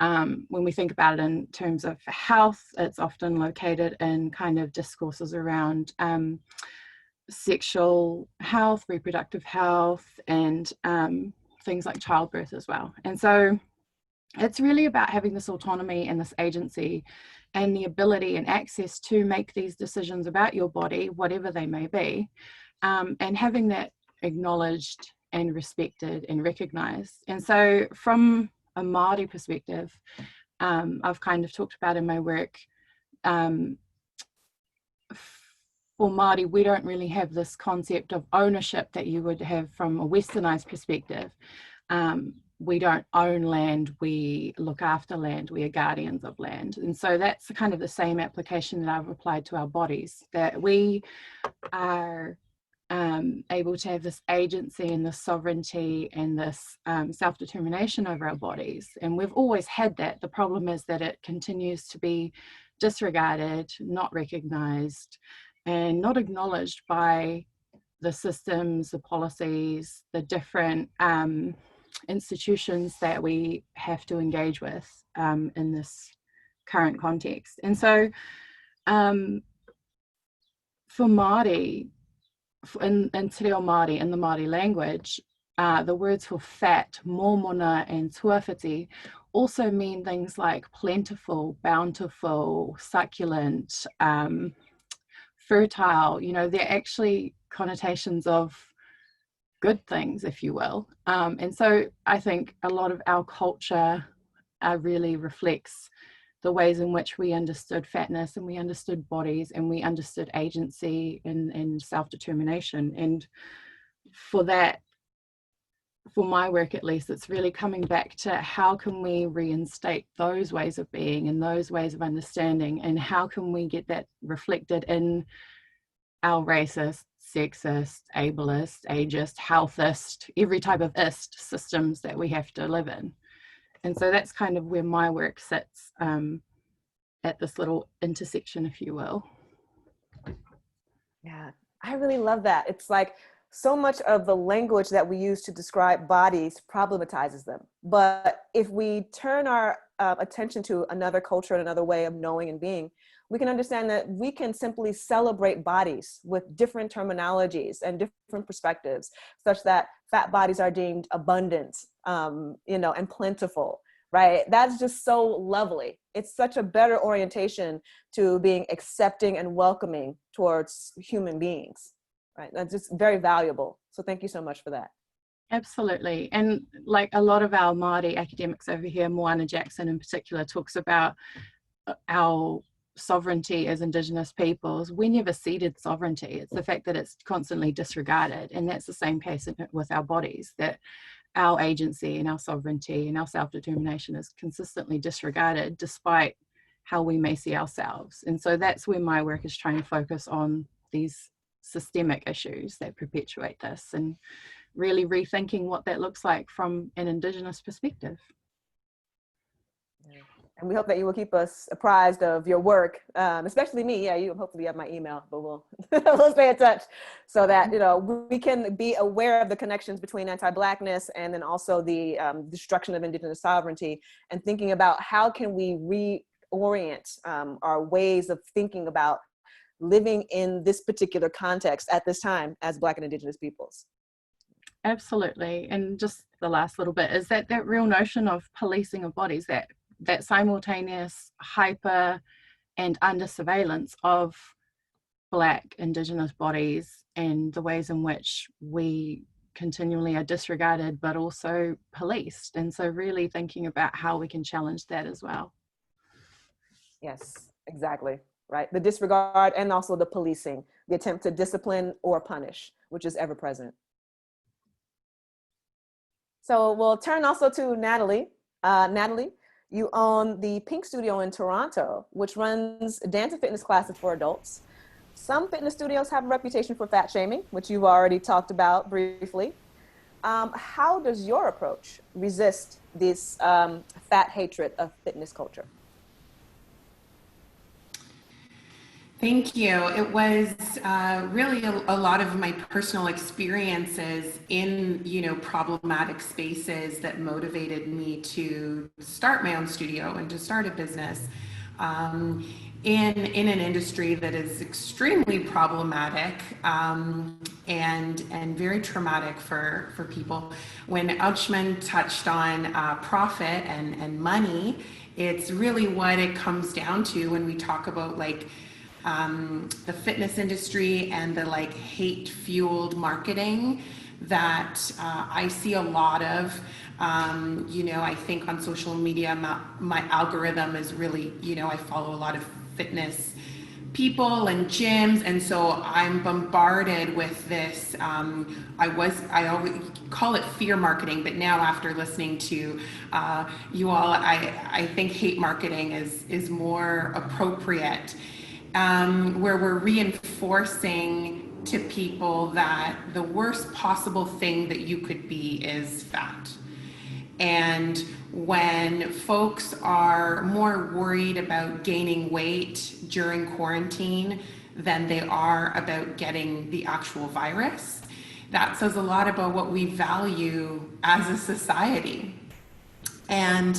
When we think about it in terms of health, it's often located in kind of discourses around sexual health, reproductive health, and things like childbirth as well. And so it's really about having this autonomy and this agency and the ability and access to make these decisions about your body, whatever they may be, and having that acknowledged and respected and recognized. And so from a Maori perspective, I've kind of talked about in my work, for Maori, we don't really have this concept of ownership that you would have from a westernized perspective. We don't own land, we look after land, we are guardians of land. And so that's kind of the same application that I've applied to our bodies, that we are able to have this agency and this sovereignty and this self-determination over our bodies. And we've always had that. The problem is that it continues to be disregarded, not recognized, and not acknowledged by the systems, the policies, the different institutions that we have to engage with in this current context. And so for Māori, in Te Reo Māori, in the Māori language, the words for fat, mōmona and tuawhiti also mean things like plentiful, bountiful, succulent, fertile. You know, they're actually connotations of good things, if you will. And so I think a lot of our culture really reflects the ways in which we understood fatness and we understood bodies and we understood agency and self-determination. And for that, for my work at least, it's really coming back to how can we reinstate those ways of being and those ways of understanding, and how can we get that reflected in our racist, sexist, ableist, ageist, healthist, every type of ist systems that we have to live in. And so that's kind of where my work sits, at this little intersection, if you will. Yeah, I really love that. It's like so much of the language that we use to describe bodies problematizes them. But if we turn our attention to another culture and another way of knowing and being, we can understand that we can simply celebrate bodies with different terminologies and different perspectives, such that fat bodies are deemed abundant, you know, and plentiful, right? That's just so lovely. It's such a better orientation to being accepting and welcoming towards human beings, right? That's just very valuable. So thank you so much for that. Absolutely. And like a lot of our Maori academics over here, Moana Jackson in particular, talks about our sovereignty as Indigenous peoples. We never ceded sovereignty. It's the fact that it's constantly disregarded. And that's the same case with our bodies, that our agency and our sovereignty and our self-determination is consistently disregarded despite how we may see ourselves. And so that's where my work is trying to focus on these systemic issues that perpetuate this and really rethinking what that looks like from an Indigenous perspective. And we hope that you will keep us apprised of your work, especially me. Yeah, you hopefully have my email, but we'll we'll stay in touch so that, you know, we can be aware of the connections between anti-Blackness and then also the destruction of Indigenous sovereignty, and thinking about how can we reorient our ways of thinking about living in this particular context at this time as Black and Indigenous peoples. Absolutely. And just the last little bit is that real notion of policing of bodies, that simultaneous hyper and under surveillance of Black Indigenous bodies and the ways in which we continually are disregarded but also policed. And so really thinking about how we can challenge that as well. Yes, exactly, right? The disregard and also the policing, the attempt to discipline or punish, which is ever present. So we'll turn also to Natalie. Natalie, you own the Pink Studio in Toronto, which runs dance and fitness classes for adults. Some fitness studios have a reputation for fat shaming, which you've already talked about briefly. How does your approach resist this fat hatred of fitness culture? Thank you. It was really a lot of my personal experiences in, problematic spaces that motivated me to start my own studio and to start a business in an industry that is extremely problematic and very traumatic for people. When Anshuman touched on profit and money, it's really what it comes down to when we talk about the fitness industry and the hate-fueled marketing that I see a lot of. I think on social media, my algorithm is really, I follow a lot of fitness people and gyms, and so I'm bombarded with this. I always call it fear marketing, but now after listening to you all, I think hate marketing is more appropriate. Where we're reinforcing to people that the worst possible thing that you could be is fat. And when folks are more worried about gaining weight during quarantine than they are about getting the actual virus, that says a lot about what we value as a society. And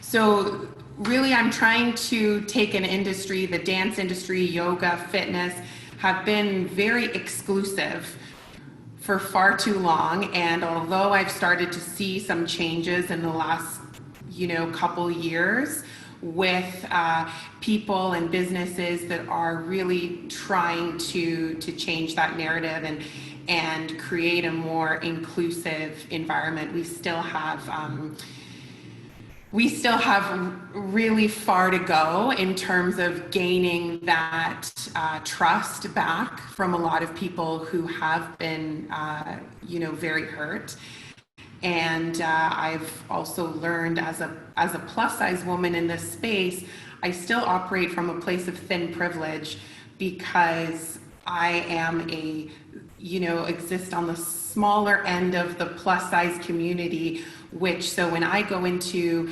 so really, I'm trying to take an industry, the dance industry, yoga, fitness, have been very exclusive for far too long. And although I've started to see some changes in the last, couple years with people and businesses that are really trying to change that narrative and create a more inclusive environment, we still have really far to go in terms of gaining that trust back from a lot of people who have been, very hurt. And I've also learned as a plus size woman in this space, I still operate from a place of thin privilege because I am exist on the smaller end of the plus size community, so when I go into,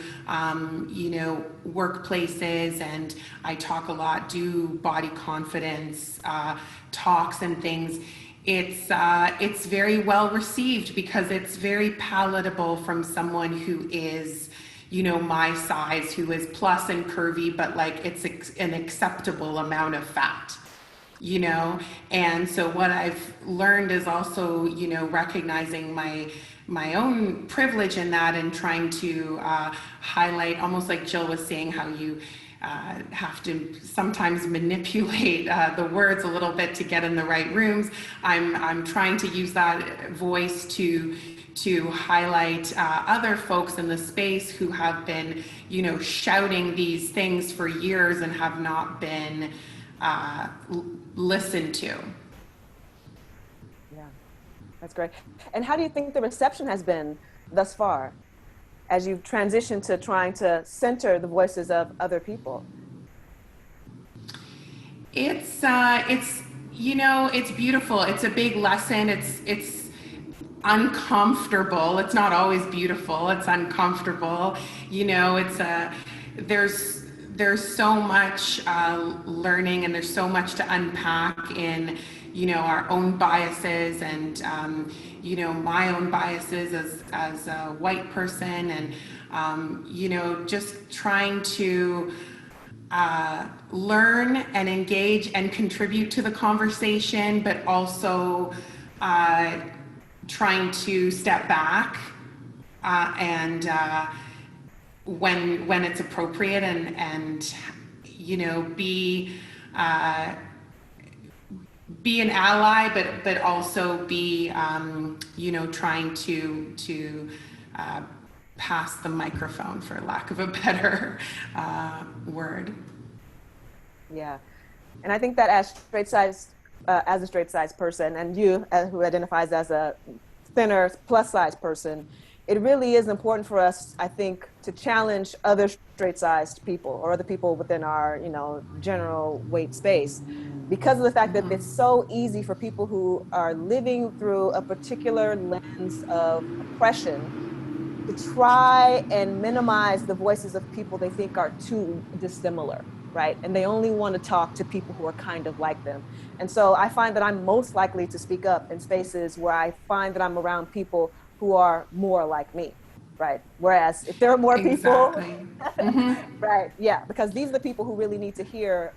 workplaces and I talk a lot, do body confidence talks and things, it's very well received because it's very palatable from someone who is, my size, who is plus and curvy, but it's an acceptable amount of fat. And so what I've learned is also, recognizing my my own privilege in that, and trying to highlight, almost like Jill was saying, how you have to sometimes manipulate the words a little bit to get in the right rooms. I'm trying to use that voice to highlight other folks in the space who have been, shouting these things for years and have not been listened to. Yeah, that's great. And how do you think the reception has been thus far, as you've transitioned to trying to center the voices of other people? It's beautiful. It's a big lesson. It's uncomfortable. It's not always beautiful. It's uncomfortable. There's so much learning, and there's so much to unpack in, our own biases and, my own biases as a white person, and, just trying to learn and engage and contribute to the conversation, but also trying to step back and when it's appropriate, and be an ally, but also be trying to pass the microphone, for lack of a better word. Yeah, and I think that as a straight-sized person, and you who identifies as a thinner, plus-sized person, it really is important for us, I think, to challenge other straight-sized people or other people within our, general weight space, because of the fact that it's so easy for people who are living through a particular lens of oppression to try and minimize the voices of people they think are too dissimilar, right? And they only want to talk to people who are kind of like them. And so I find that I'm most likely to speak up in spaces where I find that I'm around people who are more like me, right? Whereas if there are more people, right, yeah, because these are the people who really need to hear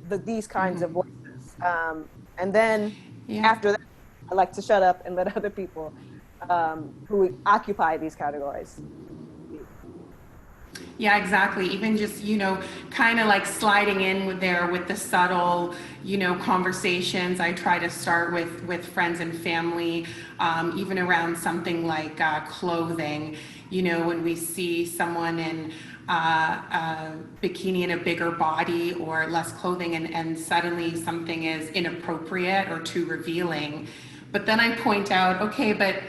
these kinds of voices. And then after that, I like to shut up and let other people who occupy these categories. Yeah, exactly. Even just, kind of like sliding in with the subtle, conversations. I try to start with friends and family, even around something like clothing. When we see someone in a bikini in a bigger body or less clothing, and suddenly something is inappropriate or too revealing. But then I point out, okay, but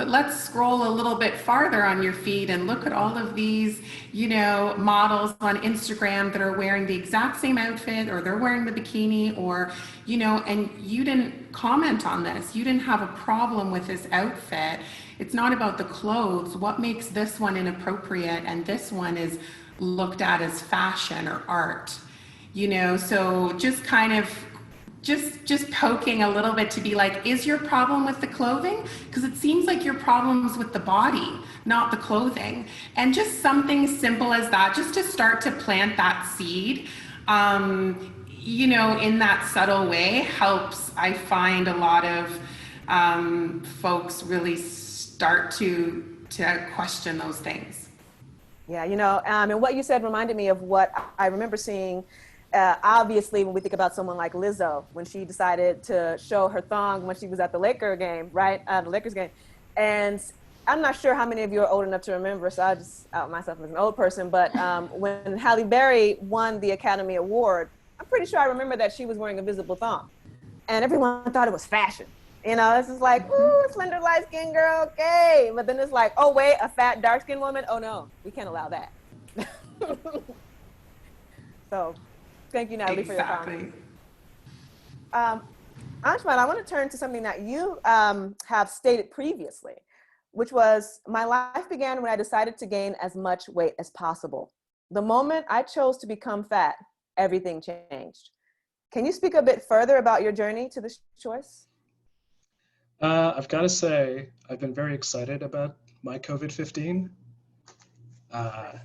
let's scroll a little bit farther on your feed and look at all of these, models on Instagram that are wearing the exact same outfit, or they're wearing the bikini, or, and you didn't comment on this. You didn't have a problem with this outfit. It's not about the clothes. What makes this one inappropriate and this one is looked at as fashion or art? So just kind of just poking a little bit to be like, is your problem with the clothing? Because it seems like your problem's with the body, not the clothing. And just something simple as that, just to start to plant that seed, in that subtle way, helps, I find, a lot of folks really start to question those things. Yeah, and what you said reminded me of what I remember seeing. Obviously, when we think about someone like Lizzo, when she decided to show her thong when she was at the Lakers game, right? The Lakers game. And I'm not sure how many of you are old enough to remember, so I'll just out myself as an old person. But when Halle Berry won the Academy Award, I'm pretty sure I remember that she was wearing a visible thong. And everyone thought it was fashion. It's just like, ooh, slender, light-skinned girl, okay. But then it's like, oh, wait, a fat, dark-skinned woman? Oh, no, we can't allow that. So thank you, Natalie, for your comment. Anshuman, I want to turn to something that you have stated previously, which was, my life began when I decided to gain as much weight as possible. The moment I chose to become fat, everything changed. Can you speak a bit further about your journey to this choice? I've got to say, I've been very excited about my COVID-15.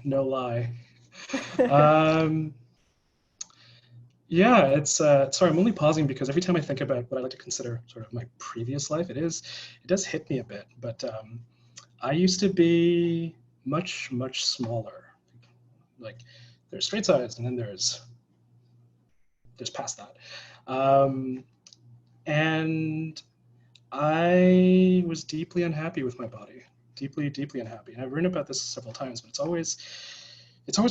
No lie. Yeah, it's sorry, I'm only pausing because every time I think about what I like to consider sort of my previous life, it does hit me a bit. But I used to be much, much smaller. Like there's straight size and then there's past that. And I was deeply unhappy with my body, deeply, deeply unhappy. And I've written about this several times, but it's always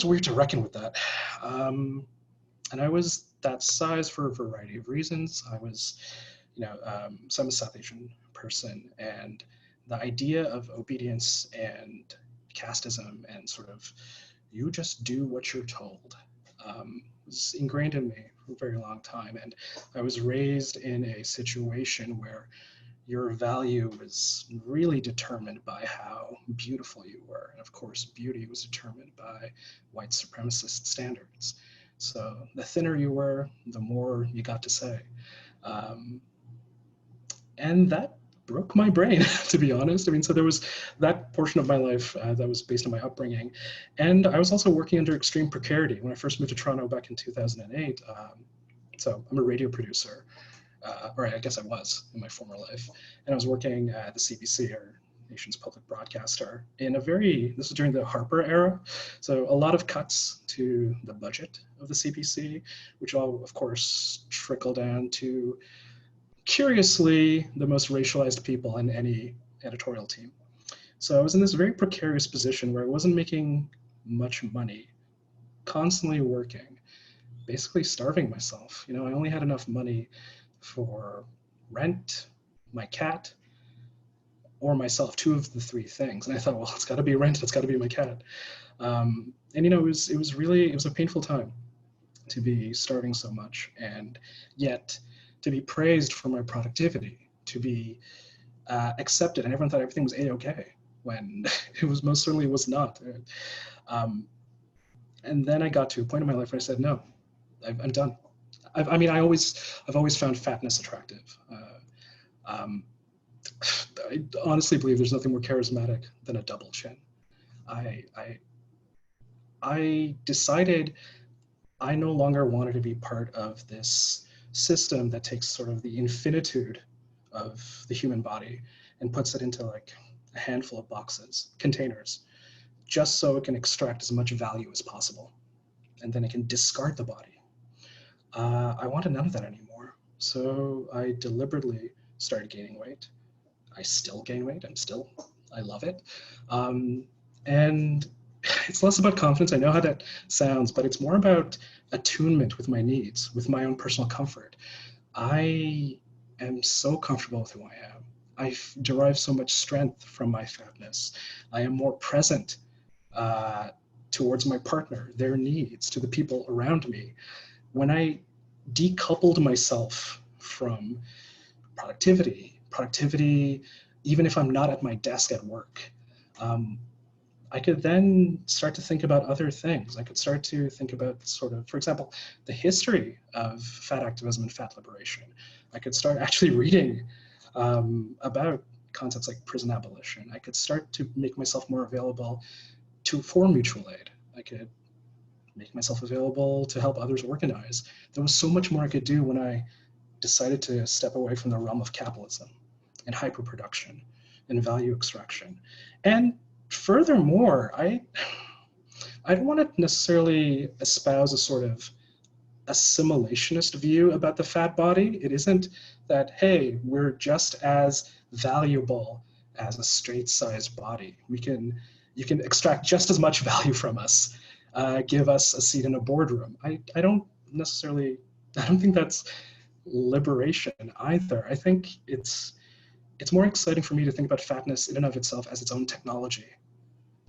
weird to reckon with that. And I was that size for a variety of reasons. I was, so I'm a South Asian person, and the idea of obedience and casteism and sort of you just do what you're told was ingrained in me for a very long time. And I was raised in a situation where your value was really determined by how beautiful you were. And of course, beauty was determined by white supremacist standards. So the thinner you were, the more you got to say. And that broke my brain, to be honest. I mean, so there was that portion of my life that was based on my upbringing. And I was also working under extreme precarity. When I first moved to Toronto back in 2008, so I'm a radio producer, or I guess I was in my former life. And I was working at the CBC, our nation's public broadcaster, in this was during the Harper era. So a lot of cuts to the budget of the CBC, which all, of course, trickle down to, curiously, the most racialized people in any editorial team. So I was in this very precarious position where I wasn't making much money, constantly working, basically starving myself. I only had enough money for rent, my cat, or myself, two of the three things. And I thought, well, it's got to be rent, it's got to be my cat. And it was a painful time to be starving so much, and yet to be praised for my productivity, to be accepted, and everyone thought everything was a-okay when it was most certainly was not. And then I got to a point in my life where I said, no, I'm done. I've always found fatness attractive. I honestly believe there's nothing more charismatic than a double chin. I decided I no longer wanted to be part of this system that takes sort of the infinitude of the human body and puts it into like a handful of boxes, containers, just so it can extract as much value as possible. And then it can discard the body. I wanted none of that anymore. So I deliberately started gaining weight. I still gain weight. I love it. And it's less about confidence. I know how that sounds, but it's more about attunement with my needs, with my own personal comfort. I am so comfortable with who I am. I derive so much strength from my fatness. I am more present towards my partner, their needs, to the people around me. When I decoupled myself from productivity, even if I'm not at my desk at work, I could then start to think about other things. I could start to think about sort of, for example, the history of fat activism and fat liberation. I could start actually reading about concepts like prison abolition. I could start to make myself more available for mutual aid. I could make myself available to help others organize. There was so much more I could do when I decided to step away from the realm of capitalism and hyperproduction and value extraction. And furthermore, I don't want to necessarily espouse a sort of assimilationist view about the fat body. It isn't that, hey, we're just as valuable as a straight-sized body. You can extract just as much value from us, give us a seat in a boardroom. I don't think that's liberation either. I think it's more exciting for me to think about fatness in and of itself as its own technology,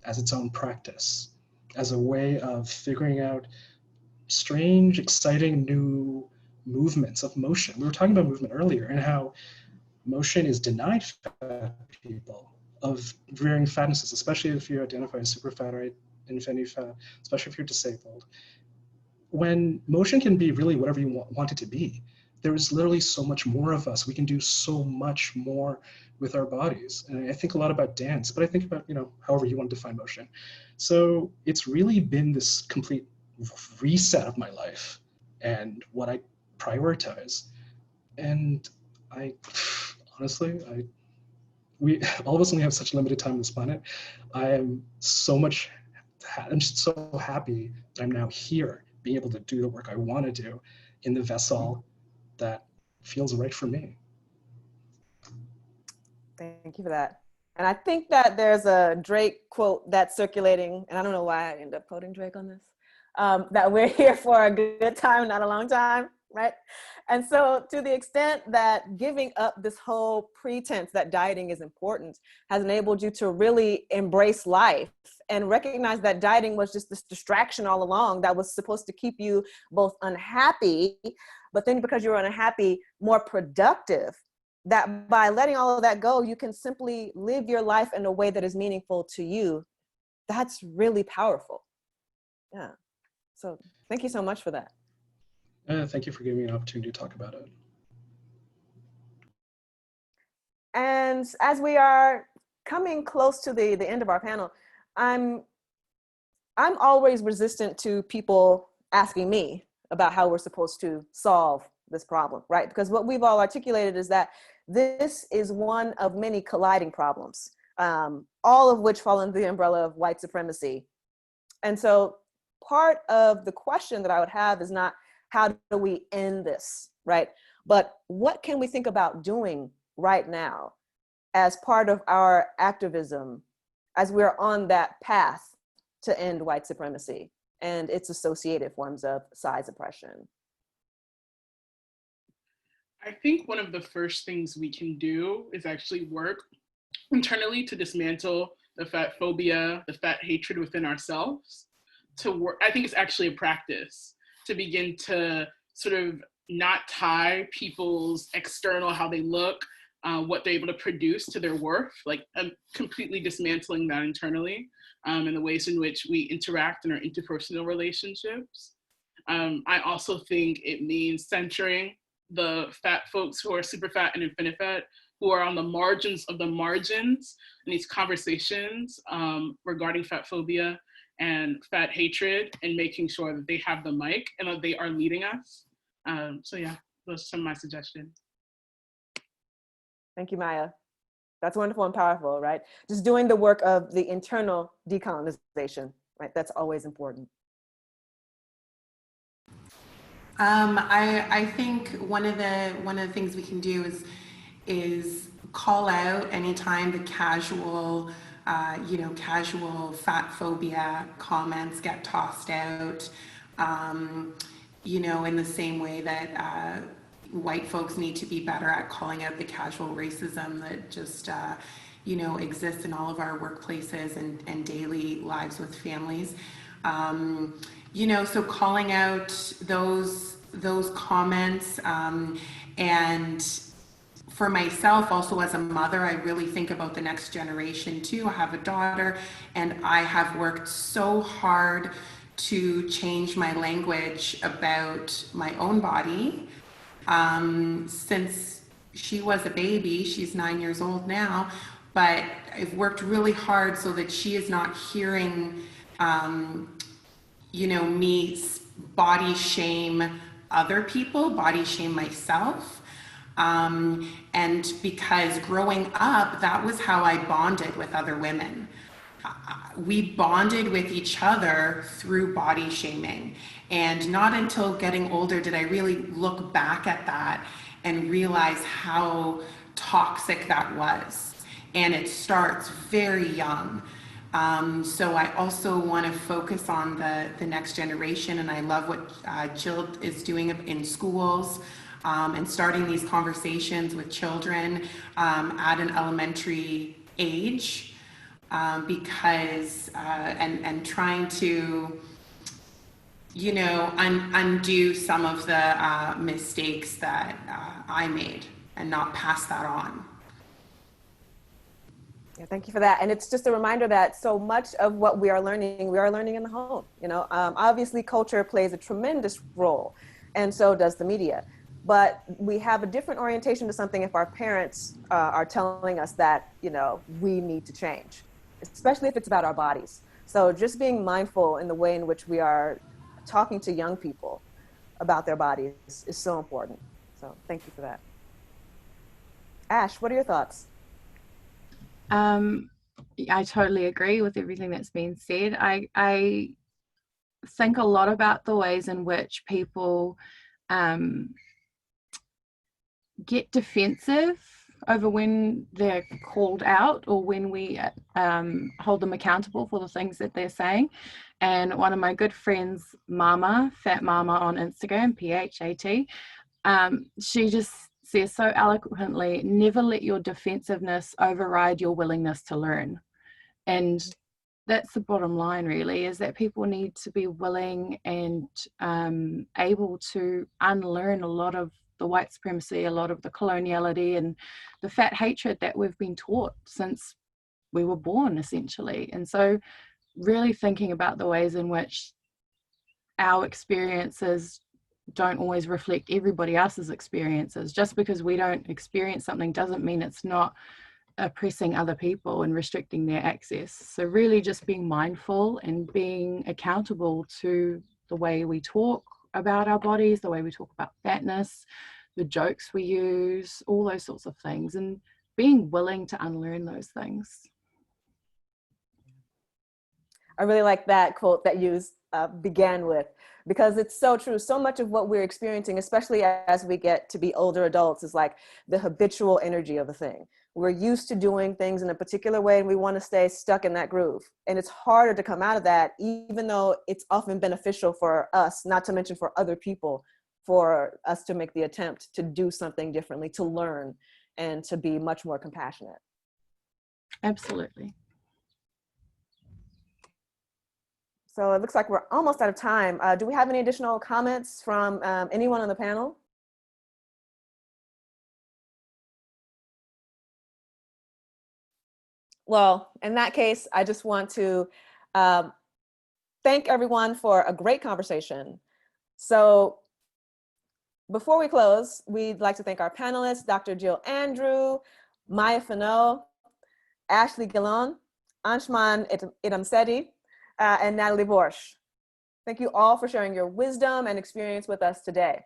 as its own practice, as a way of figuring out strange, exciting new movements of motion. We were talking about movement earlier and how motion is denied fat people of varying fatnesses, especially if you identify as super fat or infinity fat, especially if you're disabled. When motion can be really whatever you want it to be, there is literally so much more of us. We can do so much more with our bodies. And I think a lot about dance, but I think about, however you want to define motion. So it's really been this complete reset of my life and what I prioritize. And honestly, all of us only have such limited time on this planet. I'm just so happy that I'm now here, being able to do the work I want to do in the vessel that feels right for me. Thank you for that. And I think that there's a Drake quote that's circulating, and I don't know why I ended up quoting Drake on this, that we're here for a good time, not a long time, right? And so to the extent that giving up this whole pretense that dieting is important has enabled you to really embrace life and recognize that dieting was just this distraction all along that was supposed to keep you both unhappy, but then because you were unhappy, more productive. That by letting all of that go, you can simply live your life in a way that is meaningful to you. That's really powerful. Yeah. So thank you so much for that. Thank you for giving me an opportunity to talk about it. And as we are coming close to the end of our panel, I'm always resistant to people asking me about how we're supposed to solve this problem, right? Because what we've all articulated is that this is one of many colliding problems, all of which fall under the umbrella of white supremacy. And so part of the question that I would have is not how do we end this, right? But what can we think about doing right now as part of our activism as we're on that path to end white supremacy and its associated forms of size oppression? I think one of the first things we can do is actually work internally to dismantle the fat phobia, the fat hatred within ourselves. I think it's actually a practice to begin to sort of not tie people's external, how they look, what they're able to produce to their worth, like completely dismantling that internally, and the ways in which we interact in our interpersonal relationships. I also think it means centering the fat folks who are super fat and infinite fat, who are on the margins of the margins in these conversations regarding fat phobia and fat hatred, and making sure that they have the mic and that they are leading us. So yeah, those are some of my suggestions. Thank you, Maya. That's wonderful and powerful, right? Just doing the work of the internal decolonization, right? That's always important. I think one of the things we can do is call out anytime the casual fat phobia comments get tossed out, in the same way that white folks need to be better at calling out the casual racism that just exists in all of our workplaces and daily lives with families. So calling out those comments, and for myself also as a mother, I really think about the next generation too. I have a daughter, and I have worked so hard to change my language about my own body since she was a baby. She's 9 years old now, but I've worked really hard so that she is not hearing me body shame other people, body shame myself. And because growing up, that was how I bonded with other women. We bonded with each other through body shaming. And not until getting older did I really look back at that and realize how toxic that was. And it starts very young. So I also want to focus on the next generation, and I love what Jill is doing in schools, and starting these conversations with children at an elementary age, because and trying to undo some of the mistakes that I made and not pass that on. Yeah, thank you for that. And it's just a reminder that so much of what we are learning in the home. Obviously culture plays a tremendous role, and so does the media. But we have a different orientation to something if our parents are telling us that, we need to change, especially if it's about our bodies. So just being mindful in the way in which we are talking to young people about their bodies is so important. So thank you for that. Ash, what are your thoughts? I totally agree with everything that's been said. I think a lot about the ways in which people get defensive over when they're called out or when we hold them accountable for the things that they're saying. And one of my good friends, Mama, Fat Mama on Instagram, PHAT, she just says so eloquently, never let your defensiveness override your willingness to learn. And that's the bottom line, really, is that people need to be willing and able to unlearn a lot of the white supremacy, a lot of the coloniality and the fat hatred that we've been taught since we were born, essentially. And so really thinking about the ways in which our experiences don't always reflect everybody else's experiences. Just because we don't experience something doesn't mean it's not oppressing other people and restricting their access. So really just being mindful and being accountable to the way we talk about our bodies, the way we talk about fatness, the jokes we use, all those sorts of things, and being willing to unlearn those things. I really like that quote that you began with, because it's so true. So much of what we're experiencing, especially as we get to be older adults, is like the habitual energy of a thing. We're used to doing things in a particular way and we want to stay stuck in that groove. And it's harder to come out of that, even though it's often beneficial for us, not to mention for other people, for us to make the attempt to do something differently, to learn, and to be much more compassionate. Absolutely. So it looks like we're almost out of time. Do we have any additional comments from anyone on the panel? Well, in that case, I just want to thank everyone for a great conversation. So before we close, we'd like to thank our panelists, Dr. Jill Andrew, Maya Finoh, Ashlea Gillon, Anshuman Iddamsetty, and Natalie Borch. Thank you all for sharing your wisdom and experience with us today.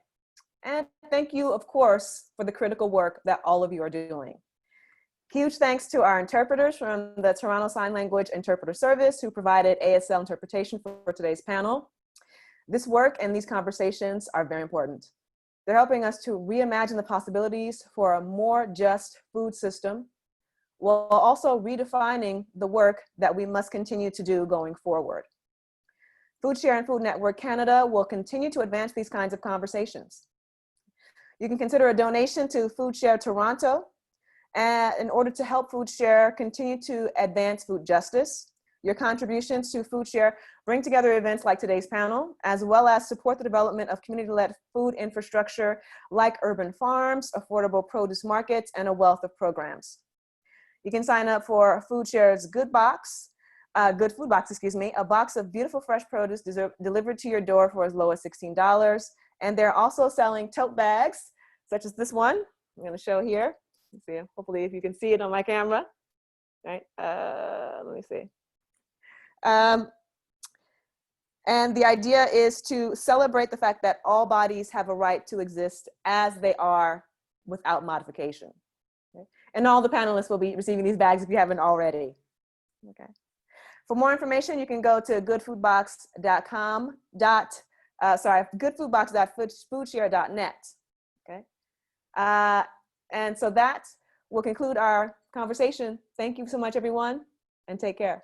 And thank you, of course, for the critical work that all of you are doing. Huge thanks to our interpreters from the Toronto Sign Language Interpreter Service who provided ASL interpretation for today's panel. This work and these conversations are very important. They're helping us to reimagine the possibilities for a more just food system, while also redefining the work that we must continue to do going forward. FoodShare and Food Network Canada will continue to advance these kinds of conversations. You can consider a donation to FoodShare Toronto in order to help FoodShare continue to advance food justice. Your contributions to FoodShare bring together events like today's panel, as well as support the development of community-led food infrastructure like urban farms, affordable produce markets, and a wealth of programs. You can sign up for FoodShare's Good Food Box, a box of beautiful fresh produce delivered to your door for as low as $16. And they're also selling tote bags, such as this one I'm going to show here. Let's see, hopefully if you can see it on my camera. Right? Let me see. And the idea is to celebrate the fact that all bodies have a right to exist as they are without modification. Okay? And all the panelists will be receiving these bags if you haven't already. Okay. For more information, you can go to goodfoodbox.com. goodfoodbox.foodshare.net. Okay. And so that will conclude our conversation. Thank you so much, everyone, and take care.